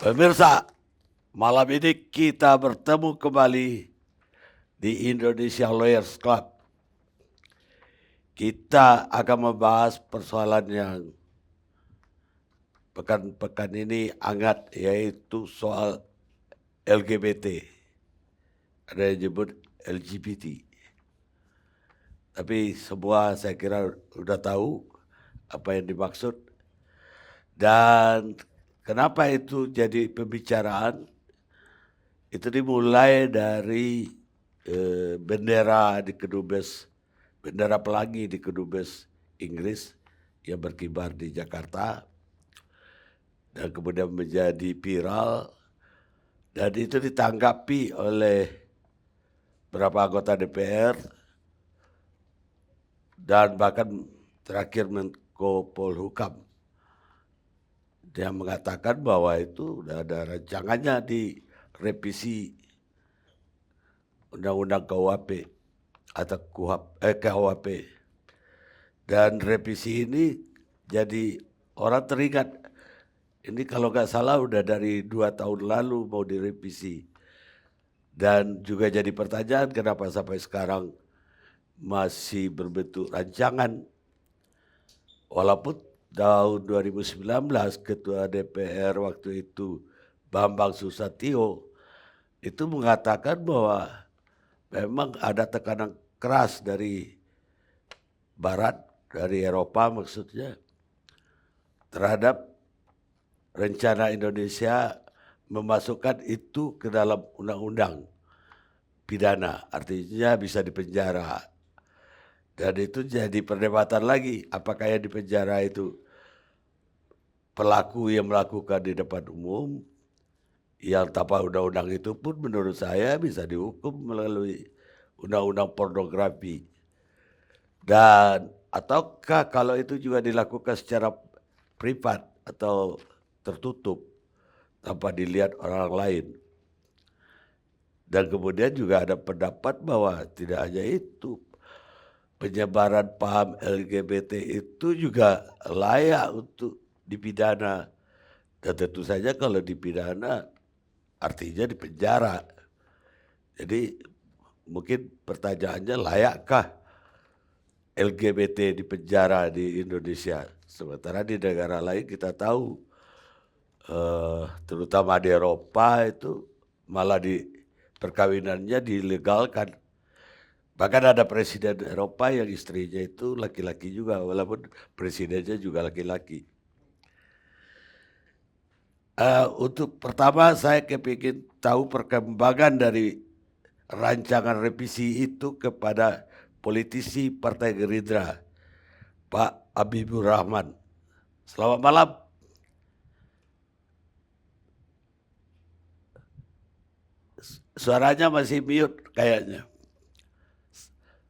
Pemirsa, malam ini kita bertemu kembali di Indonesia Lawyers Club. Kita akan membahas persoalan yang pekan-pekan ini hangat, yaitu soal LGBT. Ada yang nyebut LGBT. Tapi semua saya kira sudah tahu apa yang dimaksud. Dan kenapa itu jadi pembicaraan? Itu dimulai dari bendera di Kedubes, bendera pelangi di Kedubes Inggris yang berkibar di Jakarta dan kemudian menjadi viral, dan itu ditanggapi oleh beberapa anggota DPR dan bahkan terakhir Menko Polhukam. Dia mengatakan bahwa itu sudah ada rancangannya di revisi Undang-Undang KUHP atau KUHP. Dan revisi ini jadi orang teringat, ini kalau nggak salah udah dari 2 tahun lalu mau direvisi. Dan juga jadi pertanyaan kenapa sampai sekarang masih berbentuk rancangan. Walaupun tahun 2019 Ketua DPR waktu itu Bambang Susatyo itu mengatakan bahwa memang ada tekanan keras dari Barat, dari Eropa maksudnya, terhadap rencana Indonesia memasukkan itu ke dalam undang-undang pidana, artinya bisa dipenjara. Dan itu jadi perdebatan lagi, apakah yang dipenjara itu pelaku yang melakukan di depan umum, yang tanpa undang-undang itu pun menurut saya bisa dihukum melalui undang-undang pornografi. Dan ataukah kalau itu juga dilakukan secara privat atau tertutup tanpa dilihat orang lain. Dan kemudian juga ada pendapat bahwa tidak hanya itu, penyebaran paham LGBT itu juga layak untuk dipidana. Dan tentu saja kalau dipidana artinya dipenjara. Jadi mungkin pertanyaannya, layakkah LGBT dipenjara di Indonesia? Sementara di negara lain kita tahu, terutama di Eropa itu malah perkawinannya dilegalkan. Bahkan ada presiden Eropa yang istrinya itu laki-laki juga, walaupun presidennya juga laki-laki. Untuk pertama saya kepingin tahu perkembangan dari rancangan revisi itu kepada politisi Partai Gerindra, Pak Habibur Rahman. Selamat malam. Suaranya masih mute kayaknya.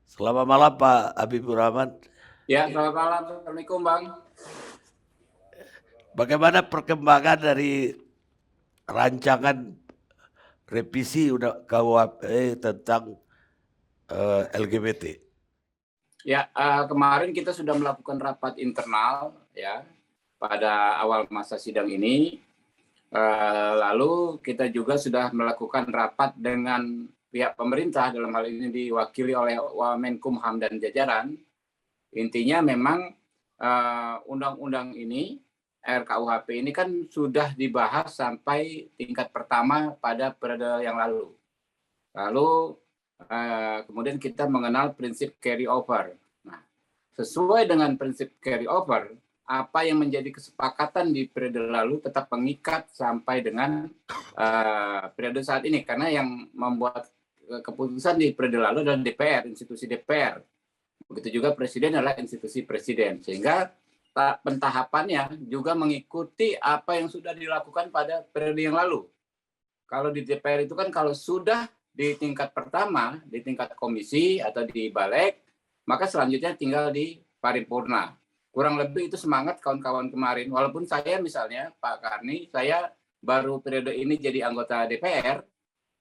Selamat malam Pak Habibur Rahman. Ya, selamat malam. Assalamualaikum Bang. Bagaimana perkembangan dari rancangan revisi KUHP tentang LGBT? Ya, kemarin kita sudah melakukan rapat internal ya pada awal masa sidang ini. Lalu kita juga sudah melakukan rapat dengan pihak pemerintah, dalam hal ini diwakili oleh Wamenkumham dan jajaran. Intinya memang undang-undang ini, RKUHP ini kan sudah dibahas sampai tingkat pertama pada periode yang lalu. Lalu kemudian kita mengenal prinsip carry over. Nah, sesuai dengan prinsip carry over, apa yang menjadi kesepakatan di periode lalu tetap mengikat sampai dengan periode saat ini, karena yang membuat keputusan di periode lalu adalah DPR, institusi DPR. Begitu juga presiden adalah institusi presiden, sehingga pentahapannya juga mengikuti apa yang sudah dilakukan pada periode yang lalu. Kalau di DPR itu kan kalau sudah di tingkat pertama, di tingkat komisi atau di balik, maka selanjutnya tinggal di paripurna. Kurang lebih itu semangat kawan-kawan kemarin. Walaupun saya misalnya, Pak Karni, saya baru periode ini jadi anggota DPR,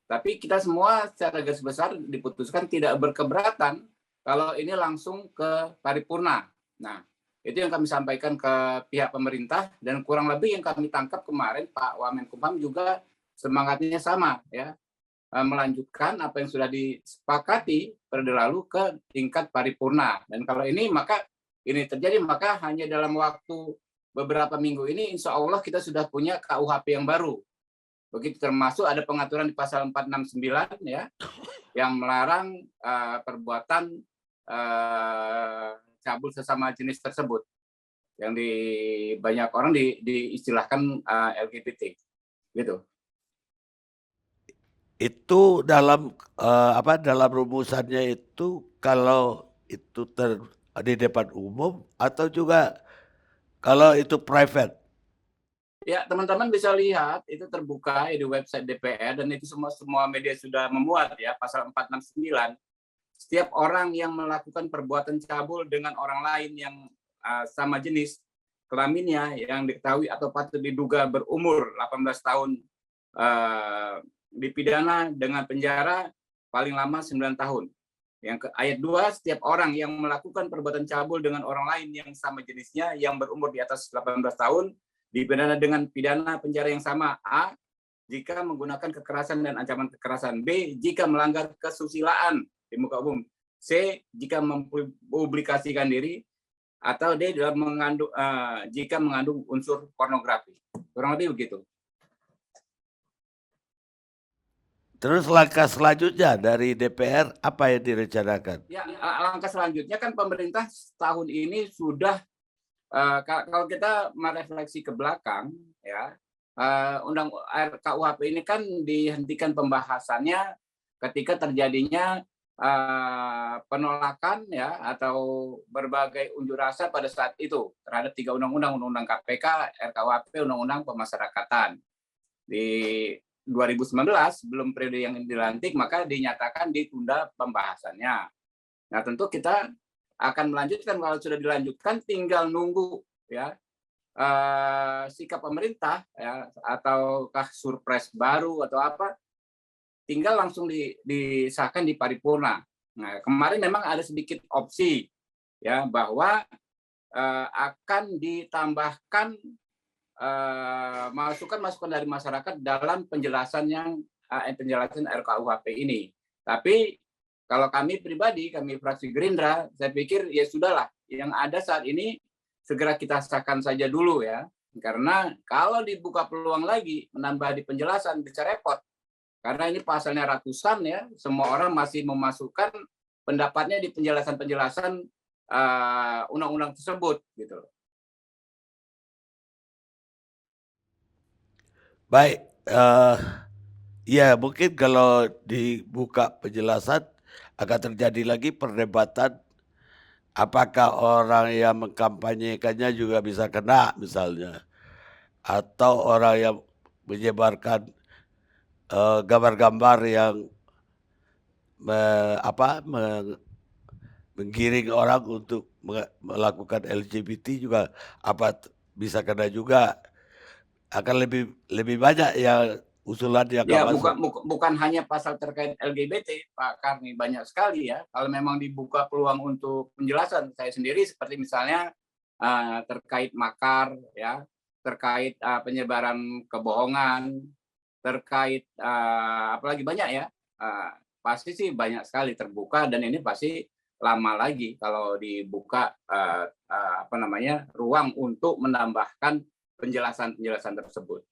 tapi kita semua secara garis besar diputuskan tidak berkeberatan kalau ini langsung ke paripurna. Nah, Itu yang kami sampaikan ke pihak pemerintah, dan kurang lebih yang kami tangkap kemarin Pak Wamenkumham juga semangatnya sama ya, melanjutkan apa yang sudah disepakati periode lalu ke tingkat paripurna. Dan kalau ini maka ini terjadi, maka hanya dalam waktu beberapa minggu ini insya Allah kita sudah punya KUHP yang baru. Begitu, termasuk ada pengaturan di pasal 469 ya, yang melarang perbuatan cabul sesama jenis tersebut, yang di banyak orang diistilahkan LGBT gitu. Itu dalam dalam rumusannya itu, kalau itu di depan umum atau juga kalau itu private? Ya, teman-teman bisa lihat itu terbuka di website DPR, dan itu semua media sudah memuat ya, pasal 469. Setiap orang yang melakukan perbuatan cabul dengan orang lain yang sama jenis kelaminnya yang diketahui atau patut diduga berumur 18 tahun dipidana dengan penjara paling lama 9 tahun. Yang ayat 2, setiap orang yang melakukan perbuatan cabul dengan orang lain yang sama jenisnya yang berumur di atas 18 tahun dipidana dengan pidana penjara yang sama. A, jika menggunakan kekerasan dan ancaman kekerasan. B, jika melanggar kesusilaan di muka umum. C, jika mempublikasikan diri. Atau D, jika mengandung unsur pornografi. Kurang lebih begitu. Terus langkah selanjutnya dari DPR apa yang direncanakan? Ya, langkah selanjutnya kan pemerintah tahun ini sudah, kalau kita merefleksi ke belakang ya, KUHP ini kan dihentikan pembahasannya ketika terjadinya penolakan ya atau berbagai unjuk rasa pada saat itu terhadap 3 undang-undang, Undang-Undang KPK, RKUHP, Undang-Undang Pemasyarakatan. Di 2019 belum periode yang dilantik, maka dinyatakan ditunda pembahasannya. Nah, tentu kita akan melanjutkan. Kalau sudah dilanjutkan, tinggal nunggu ya sikap pemerintah ya, ataukah surprise baru atau apa, tinggal langsung disahkan di paripurna. Nah, kemarin memang ada sedikit opsi ya bahwa akan ditambahkan masukan-masukan dari masyarakat dalam penjelasan RKUHP ini. Tapi kalau kami pribadi, kami fraksi Gerindra, saya pikir ya sudahlah, yang ada saat ini segera kita sahkan saja dulu ya. Karena kalau dibuka peluang lagi menambah di penjelasan bisa repot. Karena ini pasalnya ratusan ya, semua orang masih memasukkan pendapatnya di penjelasan-penjelasan undang-undang tersebut gitu. Baik, ya mungkin kalau dibuka penjelasan akan terjadi lagi perdebatan apakah orang yang mengkampanyekannya juga bisa kena misalnya, atau orang yang menyebarkan gambar-gambar yang menggiring orang untuk melakukan LGBT juga bisa kena juga. Akan lebih banyak ya usulan yang Ya, masuk. bukan hanya pasal terkait LGBT, Pak Karni, banyak sekali ya. Kalau memang dibuka peluang untuk penjelasan, saya sendiri seperti misalnya terkait makar, ya, terkait penyebaran kebohongan, terkait apalagi banyak ya. Pasti sih banyak sekali terbuka, dan ini pasti lama lagi kalau dibuka ruang untuk menambahkan penjelasan-penjelasan tersebut.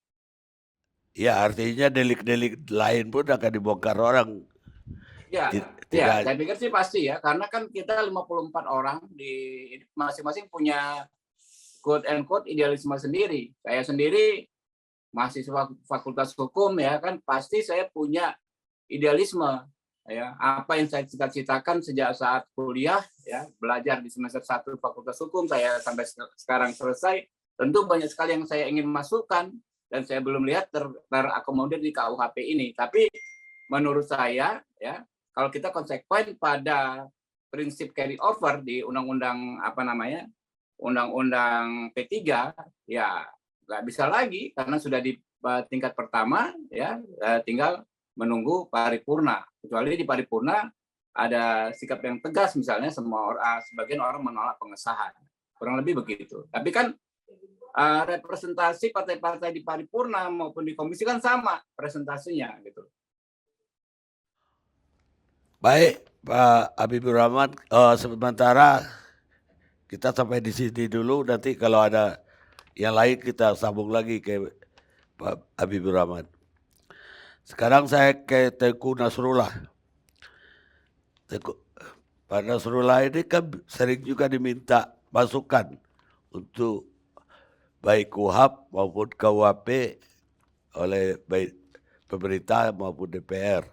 Ya artinya delik-delik lain pun akan dibongkar orang. Ya, ya, saya pikir sih pasti ya, karena kan kita 54 orang di masing-masing punya quote and quote idealisme sendiri. Saya sendiri mahasiswa Fakultas Hukum ya kan, pasti saya punya idealisme ya, apa yang saya cita-citakan sejak saat kuliah ya, belajar di semester 1 Fakultas Hukum saya sampai sekarang selesai, tentu banyak sekali yang saya ingin masukkan dan saya belum lihat terakomodir di KUHP ini. Tapi menurut saya ya, kalau kita konsekuen pada prinsip carry over di undang-undang Undang-Undang P3 ya nggak bisa lagi karena sudah di tingkat pertama ya, tinggal menunggu paripurna. Kecuali di paripurna ada sikap yang tegas, misalnya sebagian orang menolak pengesahan. kurang lebih begitu. Tapi kan representasi partai-partai di paripurna maupun di komisi kan sama presentasinya gitu. Baik, Pak Habibur Rahman, sementara kita sampai di sini dulu. Nanti kalau ada yang lain kita sambung lagi ke Pak Habibur Rahman. Sekarang saya ke Tengku Nasrullah. Pak Nasrullah ini kan sering juga diminta masukan untuk baik KUHP maupun KUHP oleh baik pemerintah maupun DPR.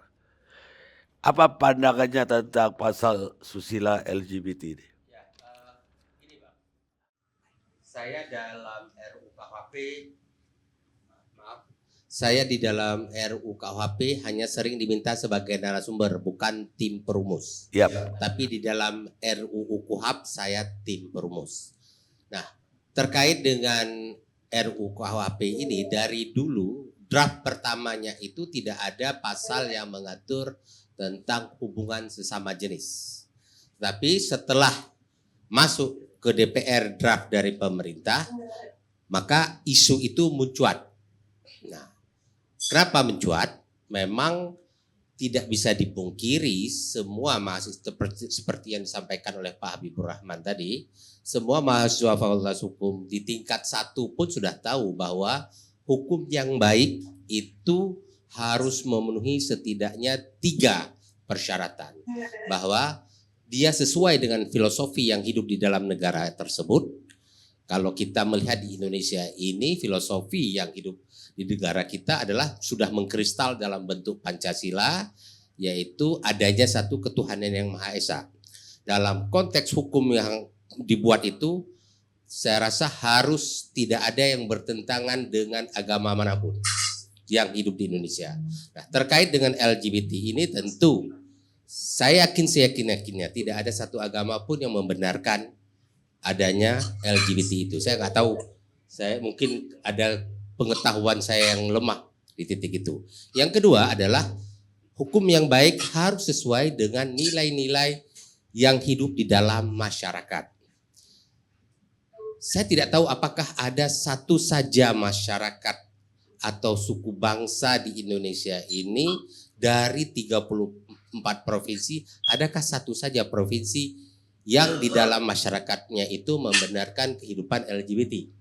Apa pandangannya tentang pasal susila LGBT ini? Ya, ini Bang, saya dalam RUU KUHP, saya di dalam RUU KUHP hanya sering diminta sebagai narasumber, bukan tim perumus. Yap. Tapi di dalam RUU KUHP saya tim perumus. Nah, terkait dengan RUU KUHP ini, dari dulu draft pertamanya itu tidak ada pasal yang mengatur tentang hubungan sesama jenis. Tapi setelah masuk ke DPR draft dari pemerintah, maka isu itu mencuat. Nah, kenapa mencuat? Memang tidak bisa dipungkiri semua mahasiswa seperti yang disampaikan oleh Pak Habibur Rahman tadi, semua mahasiswa Fakultas Hukum di tingkat 1 pun sudah tahu bahwa hukum yang baik itu harus memenuhi setidaknya 3 persyaratan. Bahwa dia sesuai dengan filosofi yang hidup di dalam negara tersebut. Kalau kita melihat di Indonesia ini, filosofi yang hidup di negara kita adalah sudah mengkristal dalam bentuk Pancasila, yaitu adanya satu ketuhanan yang Maha Esa. Dalam konteks hukum yang dibuat itu, saya rasa harus tidak ada yang bertentangan dengan agama manapun yang hidup di Indonesia. Nah, terkait dengan LGBT ini tentu saya yakinnya tidak ada satu agama pun yang membenarkan adanya LGBT itu. Saya nggak tahu, saya mungkin ada pengetahuan saya yang lemah di titik itu. Yang kedua adalah hukum yang baik harus sesuai dengan nilai-nilai yang hidup di dalam masyarakat. Saya tidak tahu apakah ada satu saja masyarakat atau suku bangsa di Indonesia ini dari 34 provinsi, adakah satu saja provinsi yang di dalam masyarakatnya itu membenarkan kehidupan LGBT?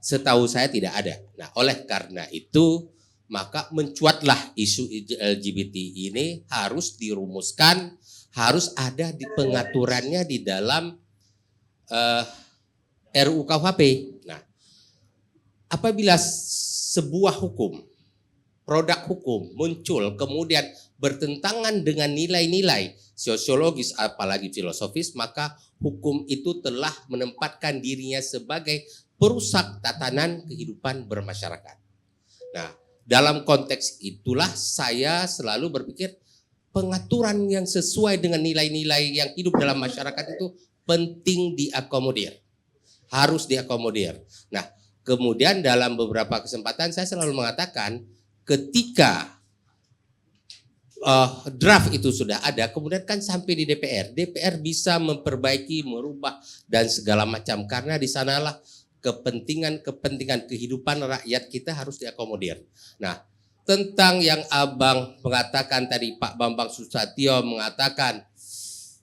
Setahu saya tidak ada. Nah, oleh karena itu, maka mencuatlah isu LGBT ini harus dirumuskan, harus ada di pengaturannya di dalam RUU KUHP. Nah, apabila sebuah hukum, produk hukum muncul kemudian bertentangan dengan nilai-nilai sosiologis apalagi filosofis, maka hukum itu telah menempatkan dirinya sebagai perusak tatanan kehidupan bermasyarakat. Nah, dalam konteks itulah saya selalu berpikir pengaturan yang sesuai dengan nilai-nilai yang hidup dalam masyarakat itu penting diakomodir. Harus diakomodir. Nah, kemudian dalam beberapa kesempatan saya selalu mengatakan ketika draft itu sudah ada, kemudian kan sampai di DPR. DPR bisa memperbaiki, merubah dan segala macam karena di sanalah kepentingan kehidupan rakyat kita harus diakomodir. Nah, tentang yang Abang mengatakan tadi, Pak Bambang Susatyo mengatakan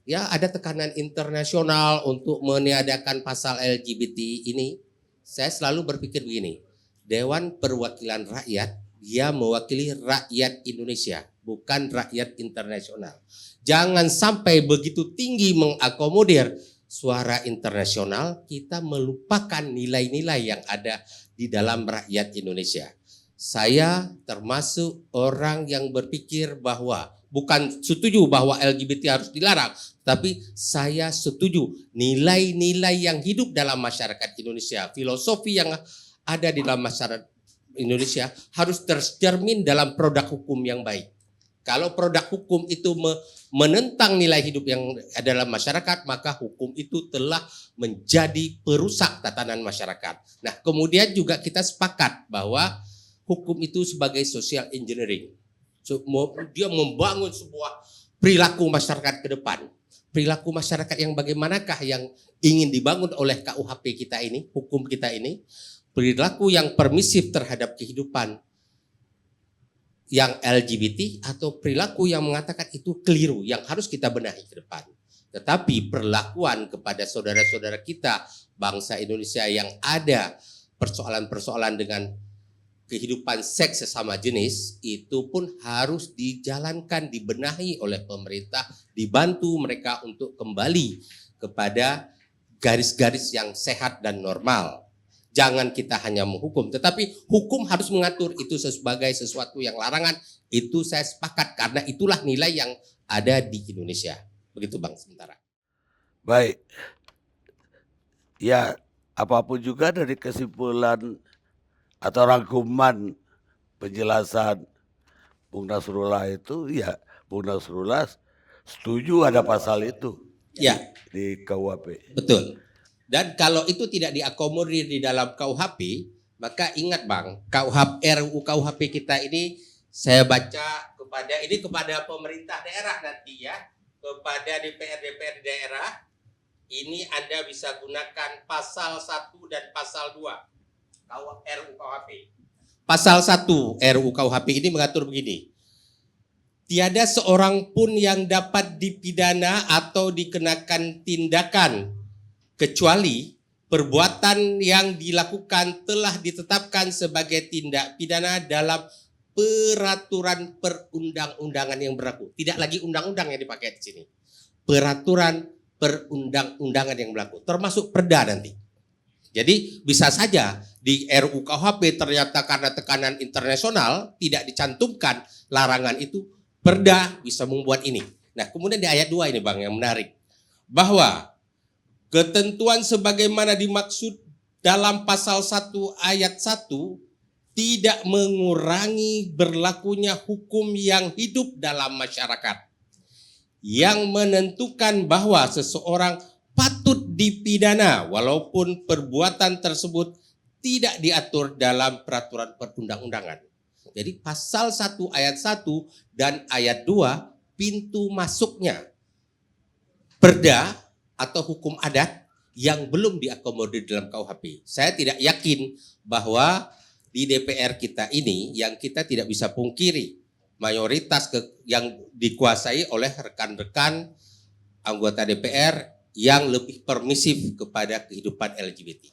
ya ada tekanan internasional untuk meniadakan pasal LGBT ini. Saya selalu berpikir begini, Dewan Perwakilan Rakyat dia mewakili rakyat Indonesia, bukan rakyat internasional. Jangan sampai begitu tinggi mengakomodir suara internasional, kita melupakan nilai-nilai yang ada di dalam rakyat Indonesia. Saya termasuk orang yang berpikir bahwa bukan setuju bahwa LGBT harus dilarang, tapi saya setuju nilai-nilai yang hidup dalam masyarakat Indonesia, filosofi yang ada di dalam masyarakat Indonesia harus tercermin dalam produk hukum yang baik. Kalau produk hukum itu menentang nilai hidup yang ada dalam masyarakat, maka hukum itu telah menjadi perusak tatanan masyarakat. Nah, kemudian juga kita sepakat bahwa hukum itu sebagai social engineering. Dia membangun sebuah perilaku masyarakat ke depan. perilaku masyarakat yang bagaimanakah yang ingin dibangun oleh KUHP kita ini, hukum kita ini, perilaku yang permisif terhadap kehidupan yang LGBT atau perilaku yang mengatakan itu keliru yang harus kita benahi ke depan. Tetapi perlakuan kepada saudara-saudara kita bangsa Indonesia yang ada persoalan-persoalan dengan kehidupan seks sesama jenis itu pun harus dijalankan, dibenahi oleh pemerintah, dibantu mereka untuk kembali kepada garis-garis yang sehat dan normal. Jangan kita hanya menghukum, tetapi hukum harus mengatur itu sebagai sesuatu yang larangan. Itu saya sepakat karena itulah nilai yang ada di Indonesia. Begitu Bang sementara. Baik. Ya, apapun juga dari kesimpulan atau rangkuman penjelasan Bung Nasrullah itu, ya Bung Nasrullah setuju ada pasal itu Ya, di KUHP. betul. Dan kalau itu tidak diakomodir di dalam KUHP, maka ingat Bang, RUU KUHP kita ini saya baca kepada pemerintah daerah nanti ya, kepada DPR daerah, ini Anda bisa gunakan pasal 1 dan pasal 2 RUU KUHP. Pasal 1 RUU KUHP ini mengatur begini. Tiada seorang pun yang dapat dipidana atau dikenakan tindakan kecuali perbuatan yang dilakukan telah ditetapkan sebagai tindak pidana dalam peraturan perundang-undangan yang berlaku. Tidak lagi undang-undang yang dipakai di sini. Peraturan perundang-undangan yang berlaku, termasuk perda nanti. Jadi bisa saja di RUU KUHP ternyata karena tekanan internasional tidak dicantumkan larangan itu, perda bisa membuat ini. Nah, kemudian di ayat 2 ini Bang yang menarik. Bahwa ketentuan sebagaimana dimaksud dalam pasal 1 ayat 1 tidak mengurangi berlakunya hukum yang hidup dalam masyarakat. Yang menentukan bahwa seseorang patut dipidana walaupun perbuatan tersebut tidak diatur dalam peraturan perundang-undangan. Jadi pasal 1 ayat 1 dan ayat 2 pintu masuknya perda atau hukum adat yang belum diakomodir dalam KUHP. Saya tidak yakin bahwa di DPR kita ini yang kita tidak bisa pungkiri mayoritas yang dikuasai oleh rekan-rekan anggota DPR yang lebih permisif kepada kehidupan LGBT.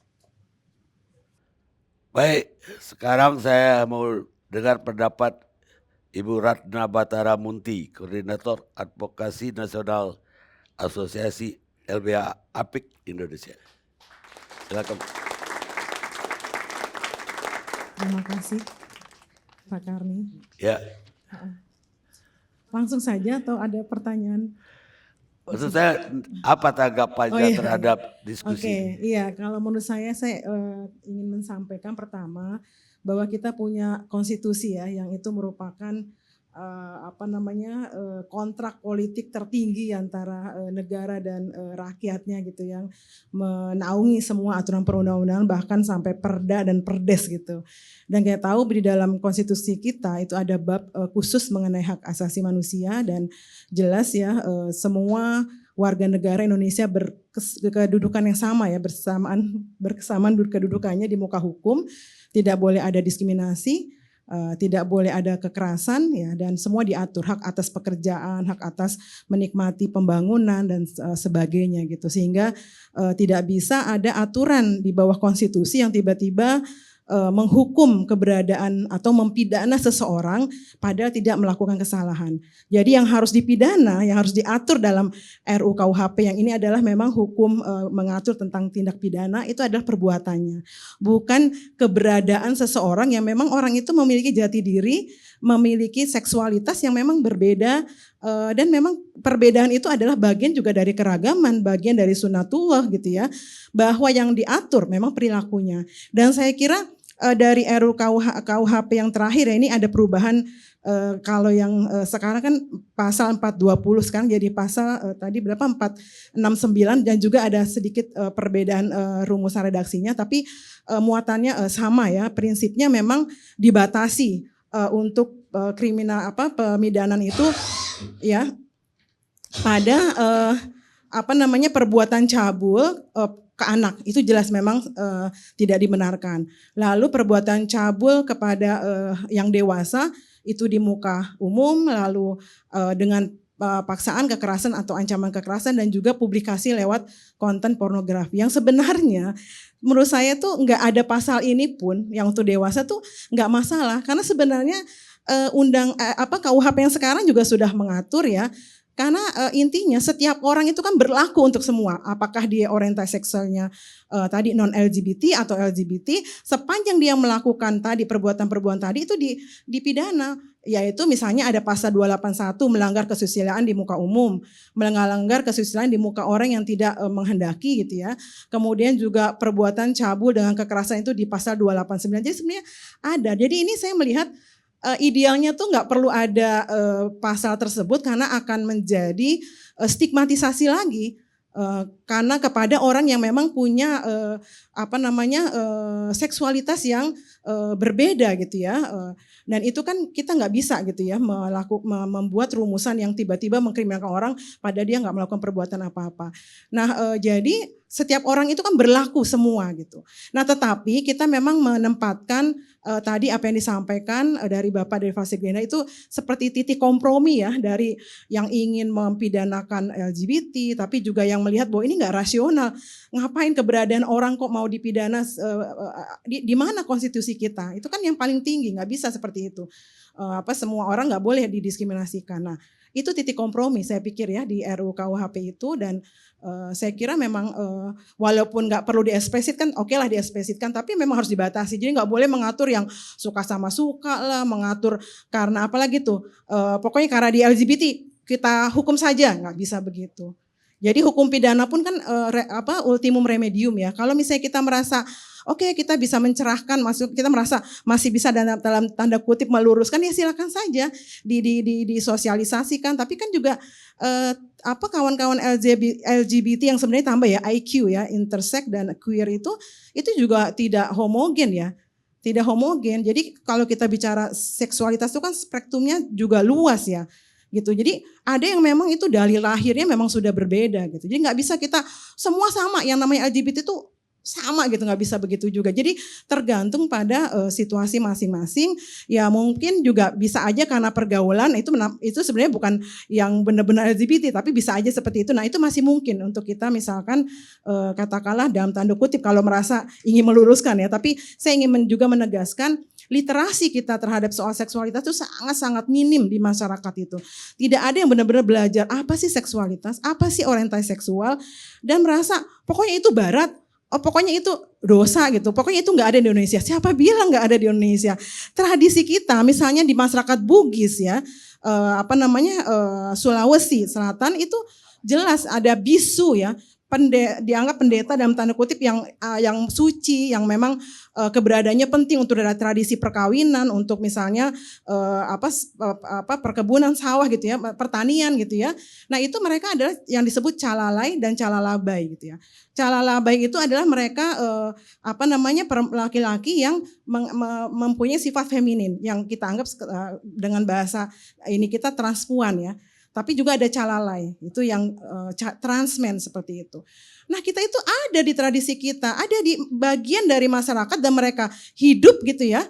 Baik, sekarang saya mau dengar pendapat Ibu Ratna Batara Munti, Koordinator Advokasi Nasional Asosiasi LBH Apik Indonesia. Silakan. Terima kasih Pak Karni. Ya, Langsung saja atau ada pertanyaan? maksud saya apa tanggapannya terhadap diskusi? Oke, iya. Kalau menurut saya ingin mensampaikan pertama bahwa kita punya konstitusi ya, yang itu merupakan kontrak politik tertinggi antara negara dan rakyatnya gitu, yang menaungi semua aturan perundang-undangan bahkan sampai perda dan perdes gitu. Dan kita tahu di dalam konstitusi kita itu ada bab khusus mengenai hak asasi manusia dan jelas ya semua warga negara Indonesia berkedudukan yang sama ya, berkesamaan kedudukannya di muka hukum, tidak boleh ada diskriminasi, tidak boleh ada kekerasan ya, dan semua diatur, hak atas pekerjaan, hak atas menikmati pembangunan dan sebagainya gitu, sehingga tidak bisa ada aturan di bawah konstitusi yang tiba-tiba menghukum keberadaan atau mempidana seseorang padahal tidak melakukan kesalahan. Jadi yang harus dipidana, yang harus diatur dalam RUU KUHP yang ini adalah memang hukum mengatur tentang tindak pidana, itu adalah perbuatannya. Bukan keberadaan seseorang yang memang orang itu memiliki jati diri, memiliki seksualitas yang memang berbeda, dan memang perbedaan itu adalah bagian juga dari keragaman, bagian dari sunatullah gitu ya, bahwa yang diatur memang perilakunya. Dan saya kira dari RUU KUHP yang terakhir ya, ini ada perubahan, kalau yang sekarang kan pasal 420 sekarang jadi pasal tadi berapa 469, dan juga ada sedikit perbedaan rumusan redaksinya, tapi muatannya sama ya, prinsipnya memang dibatasi untuk pemidanan itu ya pada perbuatan cabul ke anak itu jelas memang tidak dibenarkan. Lalu perbuatan cabul kepada yang dewasa itu di muka umum, lalu dengan paksaan, kekerasan atau ancaman kekerasan, dan juga publikasi lewat konten pornografi. Yang sebenarnya menurut saya tuh nggak ada pasal ini pun yang untuk dewasa tuh nggak masalah, karena sebenarnya KUHP yang sekarang juga sudah mengatur ya. Karena intinya setiap orang itu kan berlaku untuk semua. Apakah dia orientasi seksualnya tadi non LGBT atau LGBT, sepanjang dia melakukan tadi perbuatan-perbuatan tadi itu dipidana. Yaitu misalnya ada pasal 281 melanggar kesusilaan di muka umum, melanggar kesusilaan di muka orang yang tidak menghendaki gitu ya. Kemudian juga perbuatan cabul dengan kekerasan itu di pasal 289. Jadi sebenarnya ada. Jadi ini saya melihat idealnya tuh nggak perlu ada pasal tersebut, karena akan menjadi stigmatisasi lagi karena kepada orang yang memang punya seksualitas yang berbeda gitu ya. Dan itu kan kita nggak bisa gitu ya membuat rumusan yang tiba-tiba mengkriminalkan orang pada dia nggak melakukan perbuatan apa-apa. Nah jadi setiap orang itu kan berlaku semua gitu. Nah tetapi kita memang menempatkan tadi apa yang disampaikan dari Bapak dari Fasih Genda itu seperti titik kompromi ya, dari yang ingin mempidanakan LGBT tapi juga yang melihat bahwa ini nggak rasional. Ngapain keberadaan orang kok mau dipidana, di mana konstitusi kita? Itu kan yang paling tinggi, nggak bisa seperti itu. Semua orang nggak boleh didiskriminasikan. Nah itu titik kompromi saya pikir ya di RUU KUHP itu, dan saya kira memang walaupun nggak perlu dieksplisitkan, oke lah dieksplisitkan, tapi memang harus dibatasi. Jadi nggak boleh mengatur yang suka sama suka lah, mengatur karena apalagi tuh, pokoknya karena di LGBT kita hukum saja, nggak bisa begitu. Jadi hukum pidana pun kan ultimum remedium ya. Kalau misalnya kita merasa oke, kita bisa mencerahkan, kita merasa masih bisa dalam tanda kutip meluruskan, ya silakan saja disosialisasikan. Tapi kan juga kawan-kawan LGBT yang sebenarnya tambah ya IQ ya, intersex dan queer itu juga tidak homogen ya. Tidak homogen. Jadi kalau kita bicara seksualitas itu kan spektrumnya juga luas ya. Gitu. Jadi ada yang memang itu dari lahirnya memang sudah berbeda gitu. Jadi nggak bisa kita semua sama, yang namanya LGBT itu sama gitu, nggak bisa begitu juga. Jadi tergantung pada situasi masing-masing. Ya mungkin juga bisa aja karena pergaulan itu sebenarnya bukan yang benar-benar LGBT, tapi bisa aja seperti itu. Nah itu masih mungkin untuk kita misalkan katakanlah dalam tanda kutip kalau merasa ingin meluruskan ya. Tapi saya ingin juga menegaskan literasi kita terhadap soal seksualitas itu sangat-sangat minim di masyarakat itu. Tidak ada yang benar-benar belajar apa sih seksualitas, apa sih orientasi seksual, dan merasa pokoknya itu barat, pokoknya itu dosa gitu, pokoknya itu nggak ada di Indonesia. Siapa bilang nggak ada di Indonesia? Tradisi kita misalnya di masyarakat Bugis ya, Sulawesi Selatan itu jelas ada bisu ya. Dianggap pendeta dalam tanda kutip yang suci, yang memang keberadaannya penting untuk tradisi perkawinan, untuk misalnya perkebunan sawah gitu ya, pertanian gitu ya. Nah itu mereka adalah yang disebut calalai dan calalabai gitu ya. Calalabai itu adalah mereka laki-laki yang mempunyai sifat feminin, yang kita anggap dengan bahasa ini kita transpuan ya. Tapi juga ada calalai, itu yang transmen seperti itu. Nah kita itu ada di tradisi kita, ada di bagian dari masyarakat, dan mereka hidup gitu ya.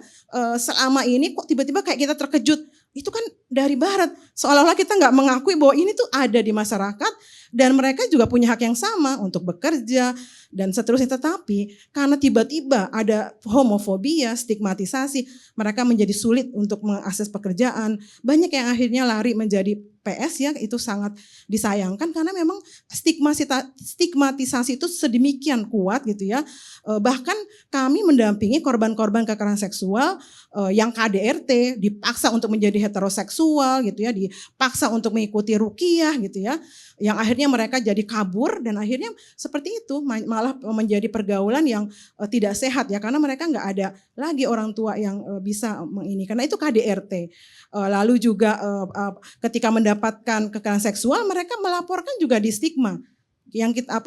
Selama ini kok tiba-tiba kayak kita terkejut, itu kan dari barat. Seolah-olah kita nggak mengakui bahwa ini tuh ada di masyarakat, dan mereka juga punya hak yang sama untuk bekerja dan seterusnya. Tetapi karena tiba-tiba ada homofobia, stigmatisasi, mereka menjadi sulit untuk mengakses pekerjaan. Banyak yang akhirnya lari menjadi PS ya, itu sangat disayangkan karena memang stigmatisasi itu sedemikian kuat gitu ya. Bahkan kami mendampingi korban-korban kekerasan seksual yang KDRT, dipaksa untuk menjadi heteroseksual gitu ya, dipaksa untuk mengikuti ruqyah gitu ya, yang akhirnya mereka jadi kabur, dan akhirnya seperti itu malah menjadi pergaulan yang tidak sehat ya, karena mereka nggak ada lagi orang tua yang bisa mengini, karena itu KDRT. Lalu juga ketika mendapatkan kekerasan seksual, mereka melaporkan juga di stigma. Yang kita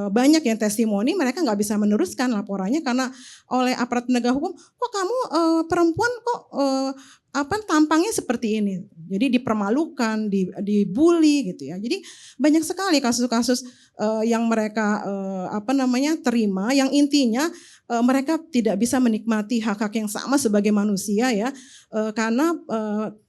banyak yang testimoni mereka nggak bisa meneruskan laporannya karena oleh aparat penegak hukum, kok kamu perempuan kok tampangnya seperti ini. Jadi dipermalukan, dibully gitu ya. Jadi banyak sekali kasus-kasus yang mereka terima, yang intinya mereka tidak bisa menikmati hak-hak yang sama sebagai manusia ya, karena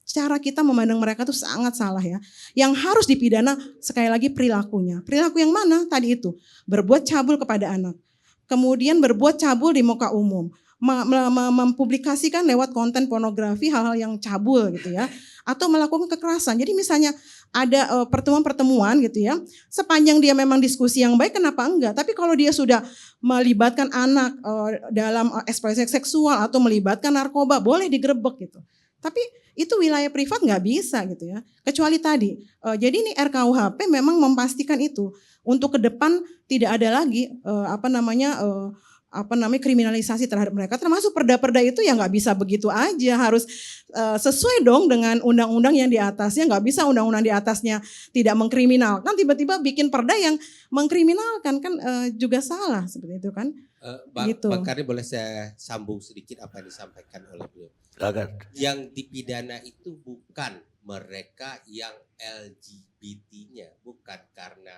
cara kita memandang mereka tuh sangat salah ya. Yang harus dipidana sekali lagi perilakunya. Perilaku yang mana? Tadi itu, berbuat cabul kepada anak. Kemudian berbuat cabul di muka umum. Mempublikasikan lewat konten pornografi hal-hal yang cabul gitu ya, atau melakukan kekerasan. Jadi misalnya ada pertemuan-pertemuan gitu ya, sepanjang dia memang diskusi yang baik kenapa enggak, tapi kalau dia sudah melibatkan anak dalam eksploitasi seksual atau melibatkan narkoba boleh digerebek gitu. Tapi itu wilayah privat nggak bisa gitu ya, kecuali tadi. Jadi ini RKUHP memang memastikan itu untuk ke depan tidak ada lagi kriminalisasi terhadap mereka, termasuk perda-perda itu ya nggak bisa begitu aja, harus sesuai dong dengan undang-undang yang di atasnya. Nggak bisa undang-undang di atasnya tidak mengkriminalkan, tiba-tiba bikin perda yang mengkriminalkan, kan juga salah seperti itu kan. Gitu. Bang Karni, boleh saya sambung sedikit apa yang disampaikan oleh beliau. Yang dipidana itu bukan mereka yang LGBT-nya, bukan karena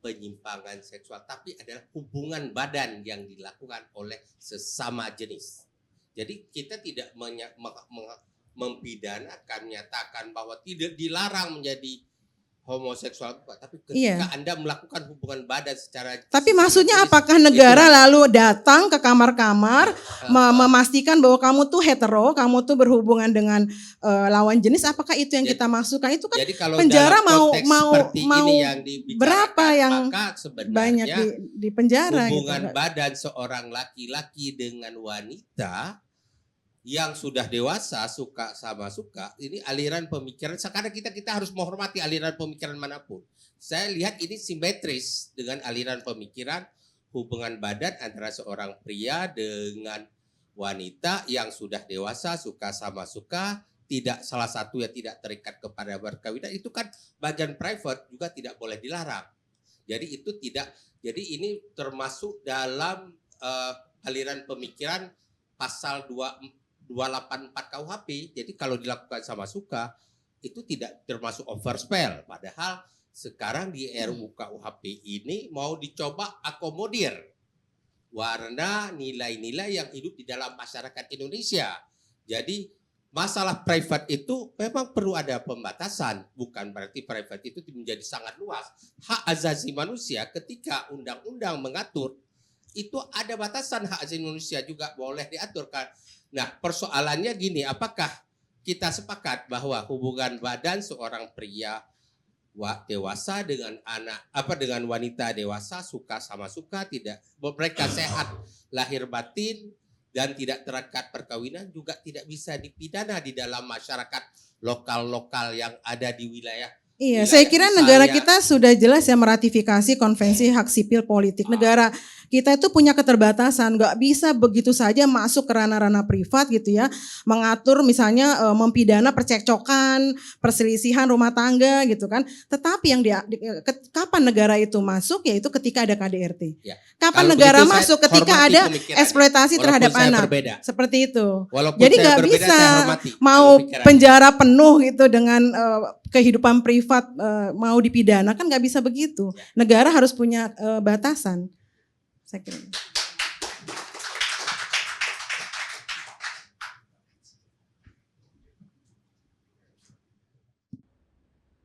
penyimpangan seksual, tapi adalah hubungan badan yang dilakukan oleh sesama jenis. Jadi kita tidak mempidanakan, menyatakan bahwa tidak dilarang menjadi homoseksual, tapi ketika Anda melakukan hubungan badan secara... Tapi maksudnya apakah negara lalu datang ke kamar-kamar memastikan bahwa kamu tuh hetero, kamu tuh berhubungan dengan lawan jenis, apakah itu yang kita masukkan? Itu kan penjara mau berapa yang banyak di penjara. Hubungan badan seorang laki-laki dengan wanita yang sudah dewasa, suka sama suka, ini aliran pemikiran. Sekarang kita harus menghormati aliran pemikiran manapun. Saya lihat ini simetris dengan aliran pemikiran hubungan badan antara seorang pria dengan wanita yang sudah dewasa, suka sama suka, tidak salah satu yang tidak terikat kepada perkawinan, itu kan bagian private juga tidak boleh dilarang. Jadi itu tidak, jadi ini termasuk dalam aliran pemikiran pasal 284 KUHP. Jadi kalau dilakukan sama suka itu tidak termasuk overspell. Padahal sekarang di RUU KUHP ini mau dicoba akomodir warna nilai-nilai yang hidup di dalam masyarakat Indonesia. Jadi masalah private itu memang perlu ada pembatasan. Bukan berarti private itu menjadi sangat luas. Hak asasi manusia ketika undang-undang mengatur itu ada batasan. Hak asasi manusia juga boleh diatur kan. Nah, persoalannya gini, apakah kita sepakat bahwa hubungan badan seorang pria dewasa dengan dengan wanita dewasa, suka sama suka, tidak mereka sehat lahir batin dan tidak terikat perkawinan, juga tidak bisa dipidana di dalam masyarakat lokal-lokal yang ada di wilayah. Iya, saya kira negara kita sudah jelas ya meratifikasi Konvensi Hak Sipil Politik. Negara kita itu punya keterbatasan, nggak bisa begitu saja masuk ke ranah-ranah privat gitu ya, mengatur misalnya mempidana percekcokan, perselisihan rumah tangga gitu kan. Tetapi yang kapan negara itu masuk, yaitu ketika ada KDRT. Ya. Kapan negara masuk? Ketika ada eksploitasi terhadap anak. Berbeda. Seperti itu. Walaupun jadi nggak bisa mau penjara penuh gitu dengan kehidupan privat mau dipidana, kan nggak bisa begitu. Negara harus punya batasan. Saya kira.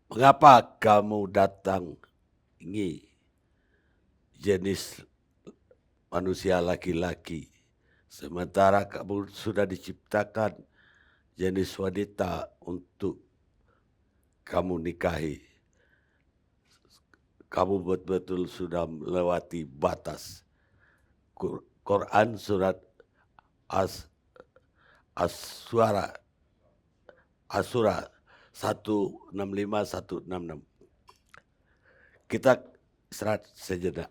Mengapa kamu datang ini jenis manusia laki-laki, sementara kamu sudah diciptakan jenis wanita untuk kamu nikahi? Kamu betul-betul sudah melewati batas. Quran surat As-Surah 165-166. Kita istirahat sejenak.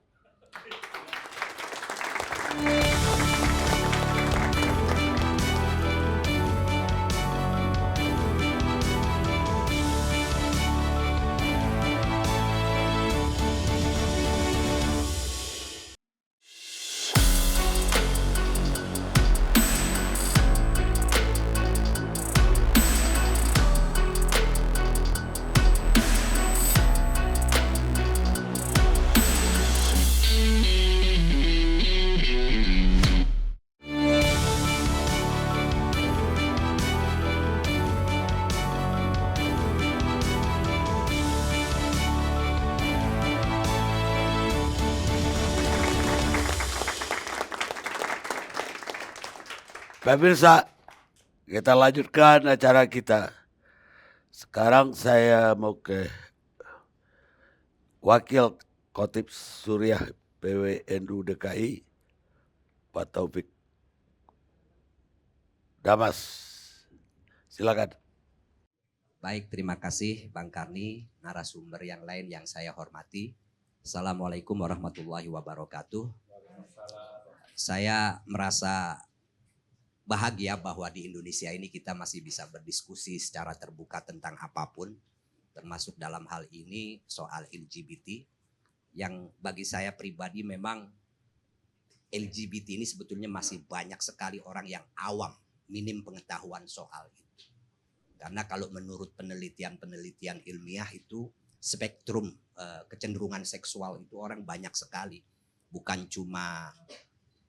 Pemirsa, kita lanjutkan acara kita. Sekarang saya mau ke Wakil Khotib Suriah PWNU DKI, Pak Taufik Damas. Silakan. Baik, terima kasih Bang Karni, narasumber yang lain yang saya hormati. Assalamualaikum warahmatullahi wabarakatuh. Saya merasa bahagia bahwa di Indonesia ini kita masih bisa berdiskusi secara terbuka tentang apapun, termasuk dalam hal ini soal LGBT, yang bagi saya pribadi memang LGBT ini sebetulnya masih banyak sekali orang yang awam, minim pengetahuan soal itu. Karena kalau menurut penelitian ilmiah itu spektrum kecenderungan seksual itu orang banyak sekali. Bukan cuma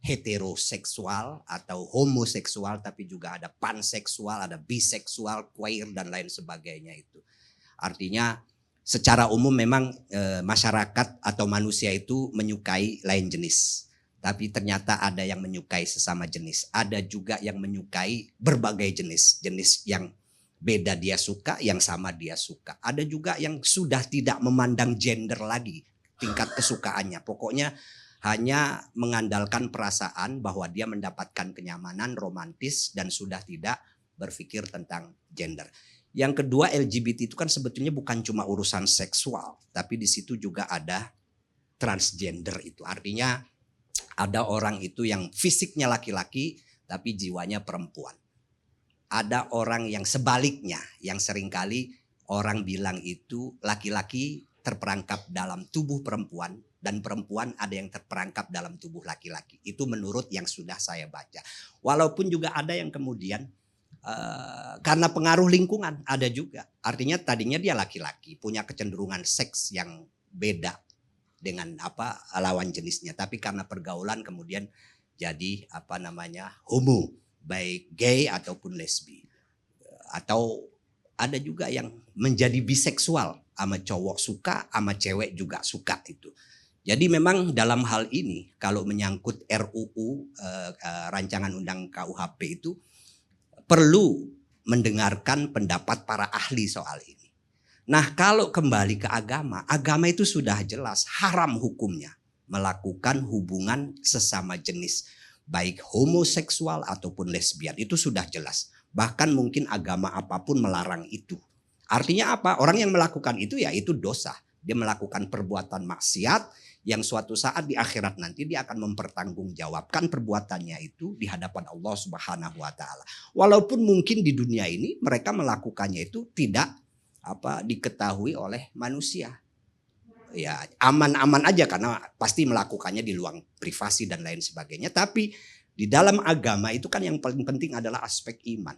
heteroseksual atau homoseksual, tapi juga ada panseksual, ada biseksual, queer dan lain sebagainya itu. Artinya secara umum memang masyarakat atau manusia itu menyukai lain jenis. Tapi ternyata ada yang menyukai sesama jenis. Ada juga yang menyukai berbagai jenis. Jenis yang beda dia suka, yang sama dia suka. Ada juga yang sudah tidak memandang gender lagi tingkat kesukaannya. Pokoknya hanya mengandalkan perasaan bahwa dia mendapatkan kenyamanan romantis dan sudah tidak berpikir tentang gender. Yang kedua, LGBT itu kan sebetulnya bukan cuma urusan seksual, tapi di situ juga ada transgender itu. Artinya ada orang itu yang fisiknya laki-laki tapi jiwanya perempuan. Ada orang yang sebaliknya, yang seringkali orang bilang itu laki-laki terperangkap dalam tubuh perempuan dan perempuan ada yang terperangkap dalam tubuh laki-laki. Itu menurut yang sudah saya baca. Walaupun juga ada yang kemudian karena pengaruh lingkungan ada juga. Artinya tadinya dia laki-laki, punya kecenderungan seks yang beda dengan lawan jenisnya. Tapi karena pergaulan kemudian jadi homo. Baik gay ataupun lesbi. Atau ada juga yang menjadi biseksual. Sama cowok suka, sama cewek juga suka itu. Jadi memang dalam hal ini kalau menyangkut RUU rancangan undang KUHP itu perlu mendengarkan pendapat para ahli soal ini. Nah kalau kembali ke agama, agama itu sudah jelas haram hukumnya melakukan hubungan sesama jenis. Baik homoseksual ataupun lesbian itu sudah jelas. Bahkan mungkin agama apapun melarang itu. Artinya apa? Orang yang melakukan itu ya itu dosa. Dia melakukan perbuatan maksiat yang suatu saat di akhirat nanti dia akan mempertanggungjawabkan perbuatannya itu di hadapan Allah Subhanahu wa taala. Walaupun mungkin di dunia ini mereka melakukannya itu tidak diketahui oleh manusia. Ya aman-aman aja karena pasti melakukannya di ruang privasi dan lain sebagainya. Tapi di dalam agama itu kan yang paling penting adalah aspek iman.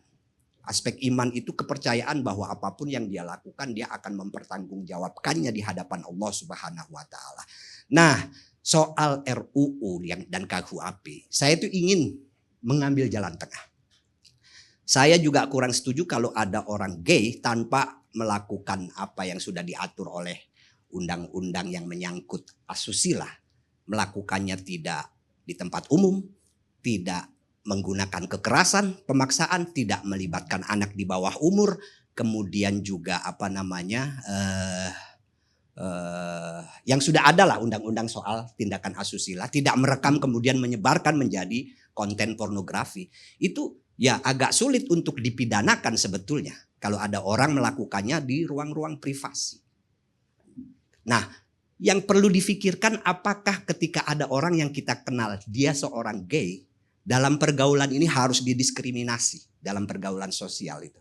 Aspek iman itu kepercayaan bahwa apapun yang dia lakukan dia akan mempertanggungjawabkannya di hadapan Allah Subhanahu wa taala. Nah, soal RUU dan KUHP, saya itu ingin mengambil jalan tengah. Saya juga kurang setuju kalau ada orang gay tanpa melakukan apa yang sudah diatur oleh undang-undang yang menyangkut asusila, melakukannya tidak di tempat umum, tidak menggunakan kekerasan, pemaksaan, tidak melibatkan anak di bawah umur, kemudian juga yang sudah ada lah undang-undang soal tindakan asusila, tidak merekam kemudian menyebarkan menjadi konten pornografi. Itu ya agak sulit untuk dipidanakan sebetulnya kalau ada orang melakukannya di ruang-ruang privasi. Nah, yang perlu difikirkan apakah ketika ada orang yang kita kenal dia seorang gay, dalam pergaulan ini harus didiskriminasi dalam pergaulan sosial itu.